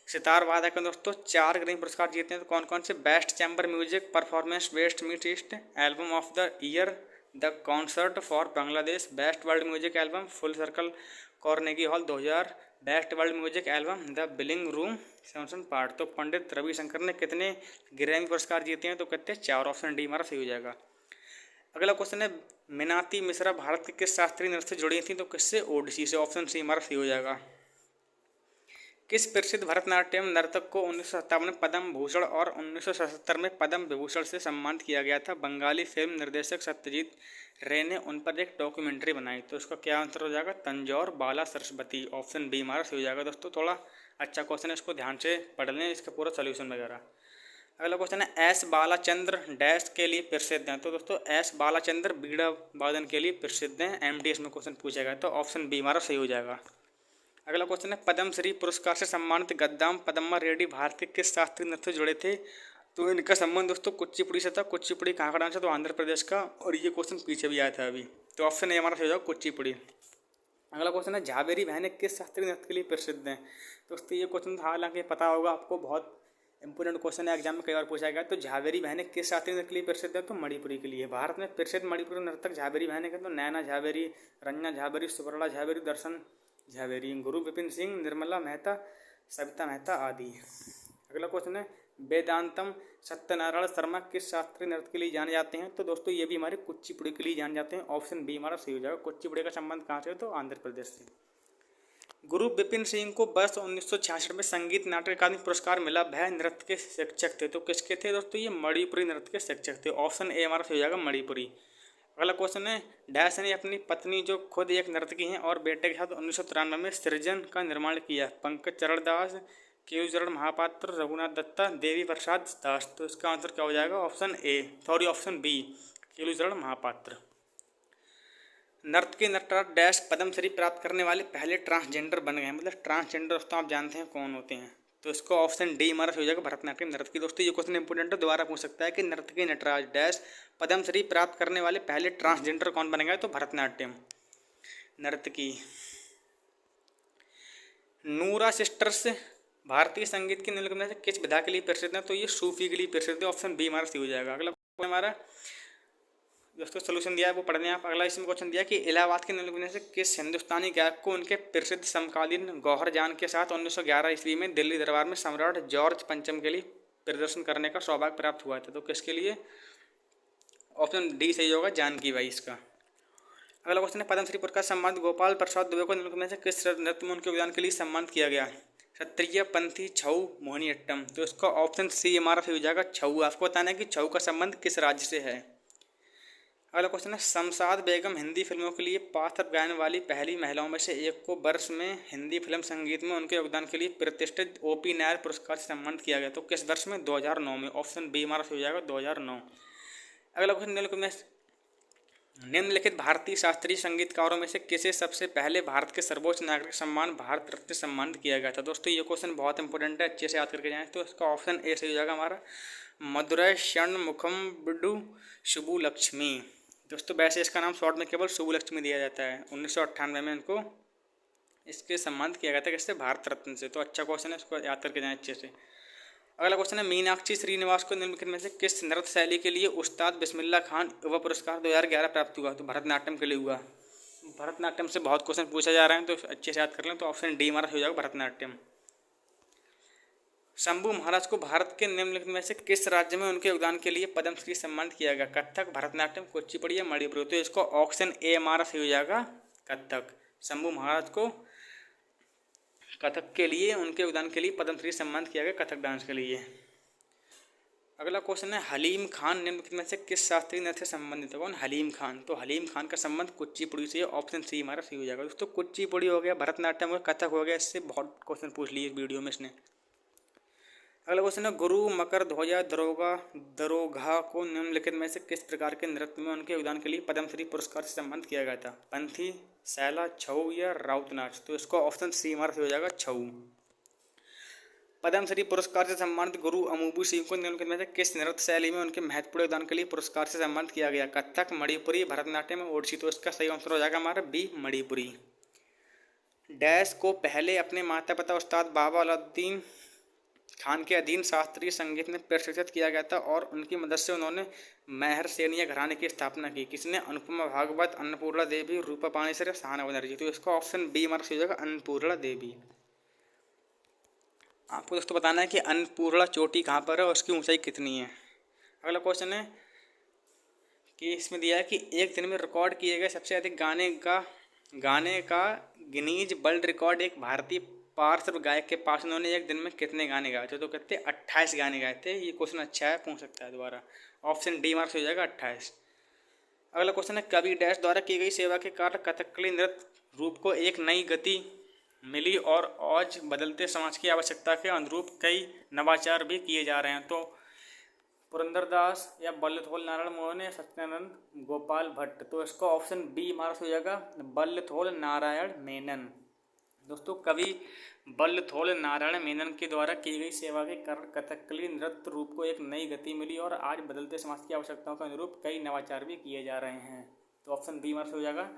सितार वादक में दोस्तों 4 ग्रैमी पुरस्कार जीते हैं। तो कौन कौन से? Best chamber music performance, best mid east album of the year, the concert for Bangladesh, best world music album, full circle Carnegie hall 2000, best world music album, the billing room Samson part. तो पंडित रविशंकर ने कितने ग्रैमी पुरस्कार जीते हैं? तो कितने? 4। ऑप्शन डी हमारा सही हो जाएगा। अगला क्वेश्चन है मीनाती मिश्रा भारत के किस शास्त्रीय नृत्य से जुड़ी थी? तो किससे? ओडिसी से। ऑप्शन सी हमारा सही हो जाएगा। किस प्रसिद्ध भरतनाट्यम नर्तक को 1957 में पद्म भूषण और 1977 में पद्म विभूषण से सम्मानित किया गया था? बंगाली फिल्म निर्देशक सत्यजीत रे ने उन पर एक डॉक्यूमेंट्री बनाई। तो इसका क्या आंसर हो जाएगा? तंजौर बाला सरस्वती। ऑप्शन बी हमारा सही हो जाएगा। दोस्तों थोड़ा अच्छा क्वेश्चन है, इसको ध्यान से पढ़ लें, इसका पूरा सोल्यूशन वगैरह। अगला क्वेश्चन है एस बालाचंद्र डैश के लिए प्रसिद्ध हैं? तो दोस्तों एस बालाचंद्र बीड़ा वादन के लिए प्रसिद्ध हैं। एमडीएस में क्वेश्चन पूछेगा, तो ऑप्शन बी हमारा सही हो जाएगा। अगला क्वेश्चन है पद्मश्री पुरस्कार से सम्मानित गद्दाम पद्मा रेड्डी भारत के किस शास्त्रीय नृत्य से जुड़े थे? तो इनका संबंध दोस्तों कुचिपुड़ी से था। कुचिपुड़ी कहाँ का डांस है? तो आंध्र प्रदेश का। और ये क्वेश्चन पीछे भी आया था अभी। तो ऑप्शन ए हमारा सही हो जाएगा कुचिपुड़ी। अगला क्वेश्चन है झावेरी बहनें किस शास्त्रीय नृत्य के लिए प्रसिद्ध हैं? दोस्तों ये क्वेश्चन हालांकि पता होगा आपको, बहुत इंपोर्टेंट क्वेश्चन है, एग्जाम में कई बार पूछा गया। तो झावेरी बहनें किस शास्त्रीय नृत्य के लिए प्रसिद्ध है? तो मणिपुरी के लिए। भारत में प्रसिद्ध मणिपुरी नर्तक झावेरी बहनें हैं। तो नैना झावेरी, रंजना झावेरी, सुवर्णा झावेरी, दर्शन झावेरी, गुरु विपिन सिंह, निर्मला मेहता, सविता मेहता आदि। अगला क्वेश्चन है वेदांतम सत्यनारायण शर्मा किस शास्त्रीय नृत्य के लिए जाने जाते हैं? तो दोस्तों ये भी हमारे कुचिपुड़ी के लिए जाने जाते हैं। ऑप्शन बी हमारा सही हो जाएगा। कुचिपुड़ी का संबंध कहाँ से है? तो आंध्र प्रदेश से। गुरु बिपिन सिंह को वर्ष 1966 में संगीत नाटक अकादमी पुरस्कार मिला। वह नृत्य के शिक्षक थे। तो किसके थे दोस्तों? ये मणिपुरी नृत्य के शिक्षक थे। ऑप्शन ए हमारा सही हो जाएगा मणिपुरी। अगला क्वेश्चन है, डैश ने अपनी पत्नी जो खुद एक नर्तकी हैं और बेटे के साथ 1993 में सृजन का निर्माण किया। पंकज चरण दास, केयूचरण महापात्र, रघुनाथ दत्ता, देवी प्रसाद दास। तो इसका आंसर क्या हो जाएगा? Option B Kelucharan Mohapatra. Narthaki Nataraj dash Padmashri प्राप्त करने वाले पहले ट्रांसजेंडर बन गए हैं। मतलब ट्रांसजेंडर दोस्तों आप जानते हैं कौन होते हैं। तो इसको ऑप्शन डी हमारा हो जाएगा भरतनाट्यम नर्तकी। दोस्तों ये क्वेश्चन इंपोर्टेंट है, दोबारा पूछ सकता है कि नर्तकी नटराज डैश पद्मश्री प्राप्त करने वाले पहले ट्रांसजेंडर कौन बन गए? तो भरतनाट्यम नर्तकी। नूरा सिस्टर्स भारतीय संगीत के निम्नलिखित में से किस विधा के लिए प्रसिद्ध है? तो ये सूफी के लिए प्रसिद्ध है। ऑप्शन बी हमारा सही हो जाएगा। अगला हमारा दोस्तों सोल्यूशन दिया है वो पढ़ने आप। अगला इसमें क्वेश्चन दिया कि इलाहाबाद के निम्नलिखित में से किस हिंदुस्तानी गायक को उनके प्रसिद्ध समकालीन गौहर जान के साथ 1911 ईस्वी में दिल्ली दरबार में सम्राट जॉर्ज पंचम के लिए प्रदर्शन करने का सौभाग्य प्राप्त हुआ था? तो किसके लिए? ऑप्शन डी सही होगा, जानकी बाई इसका। अगला क्वेश्चन है, पद्मश्री पुरस्कार सम्मानित गोपाल प्रसाद दुबे को निम्नलिखित में से किस नृत्य में उनके योगदान के लिए सम्मानित किया गया? क्षत्रिय, पंथी, छऊ, मोहिनीअट्टम। तो इसका ऑप्शन सी हमारा सही हो जाएगा, छऊ। आपको बताना है कि छऊ का संबंध किस राज्य से है। अगला क्वेश्चन है, शमशाद बेगम हिंदी फिल्मों के लिए पात्र गायन वाली पहली महिलाओं में से एक को वर्ष में हिंदी फिल्म संगीत में उनके योगदान के लिए प्रतिष्ठित ओपी नायर पुरस्कार से सम्मानित किया गया। तो किस वर्ष में? 2009 में। ऑप्शन बी हमारा सही हो जाएगा 2009। अगला क्वेश्चन, निम्नलिखित भारतीय शास्त्रीय संगीतकारों में से किसे सबसे पहले भारत के सर्वोच्च नागरिक सम्मान भारत रत्न सम्मानित किया गया था? दोस्तों ये क्वेश्चन बहुत इंपॉर्टेंट है, अच्छे से याद करके जाएं। तो इसका ऑप्शन ए सही हो जाएगा हमारा, मदुरै षण्मुखम बिड्डू सुब्बुलक्ष्मी। दोस्तों वैसे इसका नाम शॉर्ट में केवल सुब्बुलक्ष्मी दिया जाता है। 1998 में इनको इसके सम्मानित किया गया था किससे? भारत रत्न से। तो अच्छा क्वेश्चन है, इसको याद करके जाएं अच्छे से। अगला क्वेश्चन है, मीनाक्षी श्रीनिवास को निम्नलिखित में से किस नृत्य शैली के लिए उस्ताद बिस्मिल्लाह खान युवा पुरस्कार 2011 प्राप्त हुआ? तो भरतनाट्यम के लिए हुआ। भरतनाट्यम से बहुत क्वेश्चन पूछा जा रहा है, तो अच्छे से याद कर लें। तो ऑप्शन डी हमारा हो जाएगा भरतनाट्यम। शंभू महाराज को भारत के निम्नलिखित में से किस राज्य में उनके योगदान के लिए पद्मश्री सम्मानित किया गया? कथक, भरतनाट्यम, कुचिपुड़ी या मणिपुरी। तो इसको ऑप्शन ए हमारा सही हो जाएगा, कथक। शंभू महाराज को कथक के लिए उनके योगदान के लिए पद्मश्री सम्मानित किया गया, कथक डांस के लिए। अगला क्वेश्चन है, हलीम खान निम्नलिखित में से किस शास्त्रीय नृत्य से संबंधित है? कौन? हलीम खान। तो हलीम खान का संबंध कुचिपुड़ी से। ऑप्शन सी हमारा सही हो जाएगा। दोस्तों कुचिपुड़ी हो गया, भरतनाट्यम हो गया, कथक हो गया। इससे बहुत क्वेश्चन पूछ लिए इस वीडियो में इसने। अगला क्वेश्चन है, गुरु मकर ध्वजा दरोगा को निम्नलिखित में से किस प्रकार के नृत्य में उनके योगदान के लिए पद्मश्री पुरस्कार से सम्मानित किया गया था? पंथी, सैला, छऊ या राउत नाच। तो इसको ऑप्शन सी हमारा हो जाएगा, छऊ। पद्मश्री पुरस्कार से सम्मानित गुरु अमूबू सिंह को निम्नलिखित में से किस नृत्य शैली में उनके महत्वपूर्ण योगदान के लिए पुरस्कार से सम्मानित किया गया? कथक, मणिपुरी, भरतनाट्यम, ओडिसी। तो इसका सही आंसर हो जाएगा हमारा बी, मणिपुरी। डैश को पहले अपने माता पिता उस्ताद बाबा अलाउद्दीन खान के अधीन शास्त्रीय संगीत में प्रशिक्षित किया गया था और उनकी मदद से उन्होंने मेहर सेनिया घराने की स्थापना की। किसने? अनुपमा भागवत, अन्नपूर्णा देवी, रूपा पाणिसर, सहाना बनर्जी। तो इसका ऑप्शन बी हमारा सही हो जाएगा, अन्नपूर्णा देवी। आपको दोस्तों बताना है कि अन्नपूर्णा चोटी कहाँ पर है और उसकी ऊंचाई कितनी है। अगला क्वेश्चन है कि इसमें दिया है कि एक दिन में रिकॉर्ड किए गए सबसे अधिक गाने का गिनीज वर्ल्ड रिकॉर्ड एक भारतीय पार्श्व गायक के पास उन्होंने एक दिन में कितने गाने गाए थे? तो कहते 28 गाने गाए थे। ये क्वेश्चन अच्छा है, पूछ सकता है दोबारा। ऑप्शन डी मार्क्स हो जाएगा 28। अगला क्वेश्चन है, कवि डैश द्वारा की गई सेवा के कारण कथकली नृत्य रूप को एक नई गति मिली और आज बदलते समाज की आवश्यकता के अनुरूप कई नवाचार भी किए जा रहे हैं। तो पुरंदरदास या बल्लथोल नारायण मोहन या सत्यानंद गोपाल भट्ट। तो इसका ऑप्शन बी मार्क्स हो जाएगा, बल्लथोल नारायण मेनन। दोस्तों कवि बल्लथोल नारायण मेनन के द्वारा की गई सेवा के कारण कथकली नृत्य रूप को एक नई गति मिली और आज बदलते समाज की आवश्यकताओं के अनुरूप कई नवाचार भी किए जा रहे हैं। तो ऑप्शन बी मार्क्स हो जाएगा,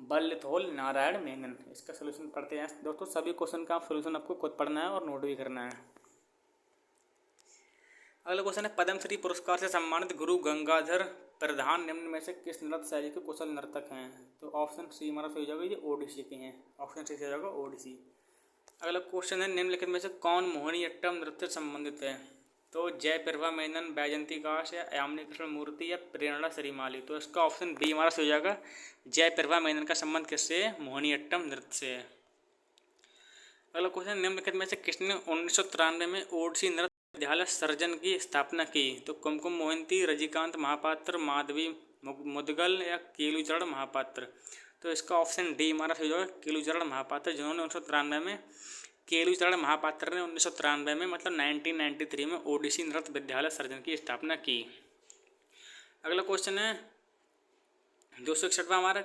बल्लथोल नारायण मेनन। इसका सोल्यूशन पढ़ते हैं दोस्तों। सभी क्वेश्चन का सोल्यूशन आपको खुद पढ़ना है और नोट भी करना है। अगला क्वेश्चन है, पद्मश्री पुरस्कार से सम्मानित गुरु गंगाधर प्रधान निम्न में से किस नृत्य शैली के कुशल नर्तक हैं? तो ऑप्शन सी हमारा सही हो जाएगा, ये ओडिसी के हैं। ऑप्शन सी हो जाएगा ओडिसी। अगला क्वेश्चन है, निम्नलिखित में से कौन मोहिनीअट्टम नृत्य से संबंधित है? तो जयप्रभा मेनन, बैजंती दास या यामिनी कृष्ण मूर्ति या प्रेरणा श्रीमाली। तो इसका ऑप्शन बी हमारा सही हो जाएगा, जयप्रभा मेनन का संबंध किससे है? मोहिनीअट्टम नृत्य से है। अगला क्वेश्चन, निम्नलिखित में से किसने 1993 में ओडिसी नृत्य विद्यालय सृजन की स्थापना की? तो कुमकुम मोहंती, रजनीकांत महापात्र, माधवी मुदगल या केलुचरण महापात्र। तो इसका ऑप्शन डी हमारा सही होगा, केलुचरण महापात्र, जिन्होंने 1993 में केलुचरण महापात्र ने 1993 में मतलब 1993 में ओडिसी नृत्य विद्यालय सृजन की स्थापना की। अगला क्वेश्चन है 261वां हमारा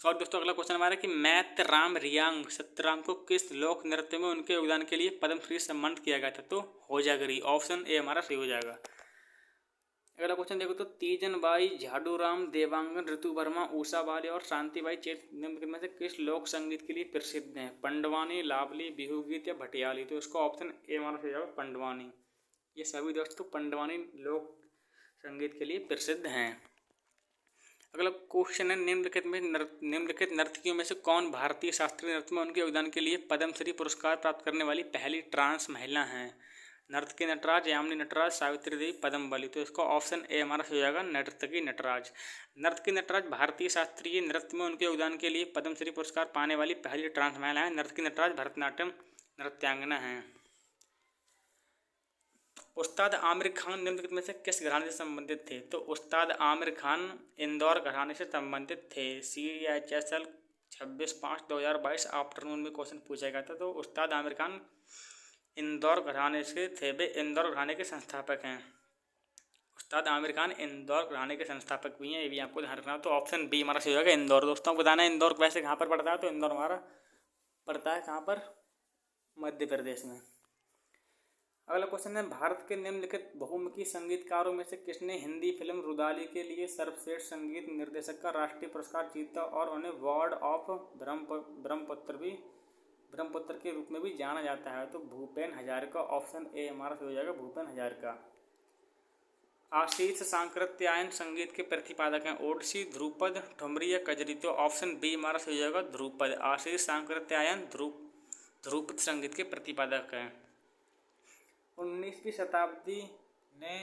दोस्तों अगला क्वेश्चन हमारा कि मैतराम रियांग सत्यराम को किस लोक नृत्य में उनके योगदान के लिए पद्मश्री सम्मानित किया गया था? तो होजागरी, ऑप्शन ए हमारा सही हो जाएगा। अगला क्वेश्चन देखो तो तीजन बाई, झाडूराम, देवांगन, ऋतु वर्मा, उषा बाली और शांतिबाई चेत निम्नलिखित में से किस लोक संगीत के लिए प्रसिद्ध हैं? पंडवानी, लावली, बिहू गीत या भटियाली। तो इसका ऑप्शन ए हमारा सही होगा, पंडवानी। ये सभी दोस्तों पंडवानी लोक संगीत के लिए प्रसिद्ध हैं। अगला क्वेश्चन है निम्नलिखित नर्तकियों में से कौन भारतीय शास्त्रीय नृत्य में उनके योगदान के लिए पद्मश्री पुरस्कार प्राप्त करने वाली पहली ट्रांस महिला हैं? नर्तकी नटराज, यामिनी नटराज, सावित्री देवी, पद्मवली। तो इसका ऑप्शन ए हमारा सही हो जाएगा, नर्तकी नटराज। नर्तकी नटराज भारतीय शास्त्रीय नृत्य में उनके योगदान के लिए पद्मश्री पुरस्कार पाने वाली पहली ट्रांस महिला है। नर्तकी नटराज भरतनाट्यम नृत्यांगना हैं। उस्ताद आमिर खान निम्नलिखित में से किस घराने से संबंधित थे? तो उस्ताद आमिर खान इंदौर घराने से संबंधित थे। CHSL 26/5/2022 आफ्टरनून में क्वेश्चन पूछा गया था। तो उस्ताद आमिर खान इंदौर घराने से थे, वे इंदौर घराने के संस्थापक हैं। उस्ताद आमिर खान इंदौर घराने के संस्थापक भी हैं, ये भी आपको ध्यान रखना। तो ऑप्शन बी हमारा सही होगा, इंदौर। दोस्तों को बताना है इंदौर वैसे कहाँ पर पड़ता है? तो इंदौर हमारा पड़ता है कहाँ पर? मध्य प्रदेश में। अगला क्वेश्चन है भारत के निम्नलिखित बहुमुखी संगीतकारों में से किसने हिंदी फिल्म रुदाली के लिए सर्वश्रेष्ठ संगीत निर्देशक का राष्ट्रीय पुरस्कार जीता और उन्हें वार्ड ऑफ ब्रह्मपुत्र के रूप में भी जाना जाता है? तो भूपेन हजारिका, ऑप्शन ए हमारा सही हो जाएगा, भूपेन हजारिका। आशीष सांकृत्यायन संगीत के प्रतिपादक हैं? ओडिसी, ध्रुपद, ठुमरी या कजरी। तो ऑप्शन बी हमारा सही हो जाएगा, ध्रुपद। आशीष सांकृत्यायन ध्रुपद संगीत के प्रतिपादक हैं। 19वीं शताब्दी ने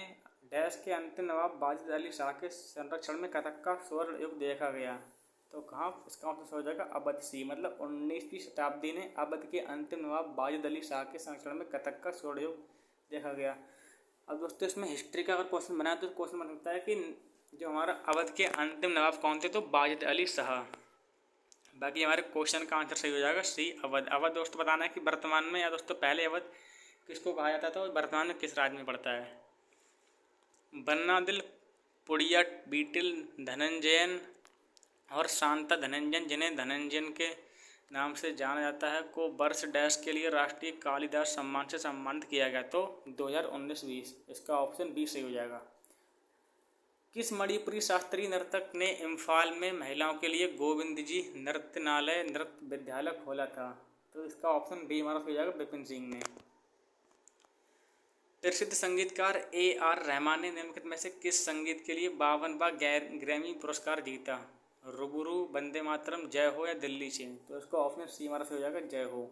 डैश के अंतिम नवाब वाजिद अली शाह के संरक्षण में कथक का स्वर्ण युग देखा गया। तो कहाँ? इसका ऑप्शन हो जाएगा अवध सी, मतलब 19वीं शताब्दी ने अवध के अंतिम नवाब वाजिद अली शाह के संरक्षण में कथक का स्वर्ण युग देखा गया। अब दोस्तों इसमें हिस्ट्री का अगर क्वेश्चन बनाए तो क्वेश्चन बन सकता है कि जो हमारा अवध के अंतिम नवाब कौन थे? तो वाजिद अली शाह। बाकी हमारे क्वेश्चन का आंसर सही हो जाएगा सी, अवध। अवध दोस्तों बताना है कि वर्तमान में या दोस्तों पहले अवध किसको कहा जाता था और वर्तमान में किस राज्य में पड़ता है? बन्नादिल, पुड़िया, बीटिल, धनंजयन और शांता धनंजन, जिन्हें धनंजन के नाम से जाना जाता है, को वर्ष डैश के लिए राष्ट्रीय कालिदास सम्मान से सम्मानित किया गया। तो 2019-20। इसका ऑप्शन बी सही हो जाएगा। किस मणिपुरी शास्त्रीय नर्तक ने इम्फाल में महिलाओं के लिए गोविंद जी नृत्यनालय नृत्य विद्यालय खोला था? तो इसका ऑप्शन बी हमारा सही हो जाएगा, विपिन सिंह ने। प्रसिद्ध संगीतकार AR रहमान ने निम्नलिखित में से किस संगीत के लिए 52वां ग्रैमी पुरस्कार जीता? रुबुरु, वंदे मातरम, जय हो या दिल्ली से। तो इसका ऑप्शन सी हमारा सही हो जाएगा, जय हो।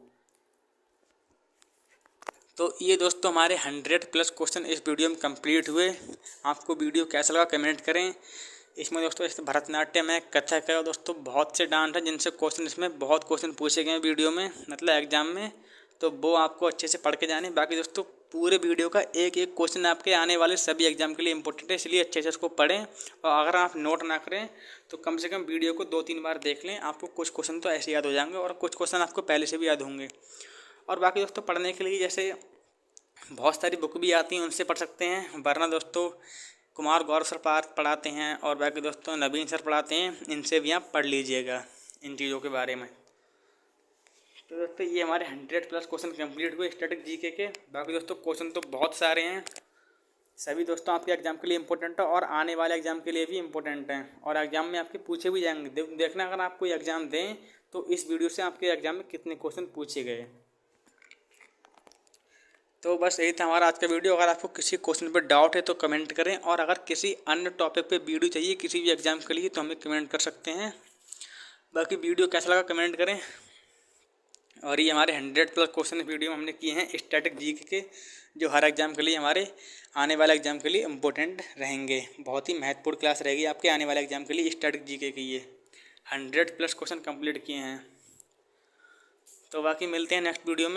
तो ये दोस्तों हमारे 100+ क्वेश्चन इस वीडियो में कंप्लीट हुए। आपको वीडियो कैसा लगा कमेंट करें। इसमें दोस्तों जैसे भरतनाट्यम है, कथक है और दोस्तों बहुत से डांस है जिनसे क्वेश्चन इसमें बहुत क्वेश्चन पूछे गए वीडियो में, मतलब एग्जाम में। तो वो आपको अच्छे से पढ़ के जाने। बाकी दोस्तों पूरे वीडियो का एक एक क्वेश्चन आपके आने वाले सभी एग्जाम के लिए इंपॉर्टेंट है, इसलिए अच्छे से इसको पढ़ें। और अगर आप नोट ना करें तो कम से कम वीडियो को 2-3 बार देख लें। आपको कुछ क्वेश्चन तो ऐसे याद हो जाएंगे और कुछ क्वेश्चन आपको पहले से भी याद होंगे। और बाकी दोस्तों पढ़ने के लिए जैसे बहुत सारी बुक भी आती हैं, उनसे पढ़ सकते हैं। वरना दोस्तों कुमार गौरव सर पढ़ाते हैं और बाकी दोस्तों नवीन सर पढ़ाते हैं, इनसे भी आप पढ़ लीजिएगा इन चीज़ों के बारे में। तो दोस्तों ये हमारे 100+ क्वेश्चन कंप्लीट हुए स्टैटिक जीके के। बाकी दोस्तों क्वेश्चन तो बहुत सारे हैं, सभी दोस्तों आपके एग्जाम के लिए इंपॉर्टेंट है और आने वाले एग्जाम के लिए भी इंपॉर्टेंट हैं और एग्जाम में आपके पूछे भी जाएंगे। देखना अगर आप कोई एग्जाम दें तो इस वीडियो से आपके एग्जाम में कितने क्वेश्चन पूछे गए। तो बस यही था हमारा आज का वीडियो। अगर आपको किसी क्वेश्चन पर डाउट है तो कमेंट करें और अगर किसी अन्य टॉपिक पे वीडियो चाहिए किसी भी एग्जाम के लिए तो हमें कमेंट कर सकते हैं। बाकी वीडियो कैसा लगा कमेंट करें। और ये हमारे 100+ क्वेश्चन वीडियो हमने किए हैं स्टैटिक जीके के, जो हर एग्ज़ाम के लिए हमारे आने वाले एग्ज़ाम के लिए इम्पोर्टेंट रहेंगे। बहुत ही महत्वपूर्ण क्लास रहेगी आपके आने वाले एग्ज़ाम के लिए स्टैटिक जीके की। ये 100+ क्वेश्चन कंप्लीट किए हैं। तो बाकी मिलते हैं नेक्स्ट वीडियो में।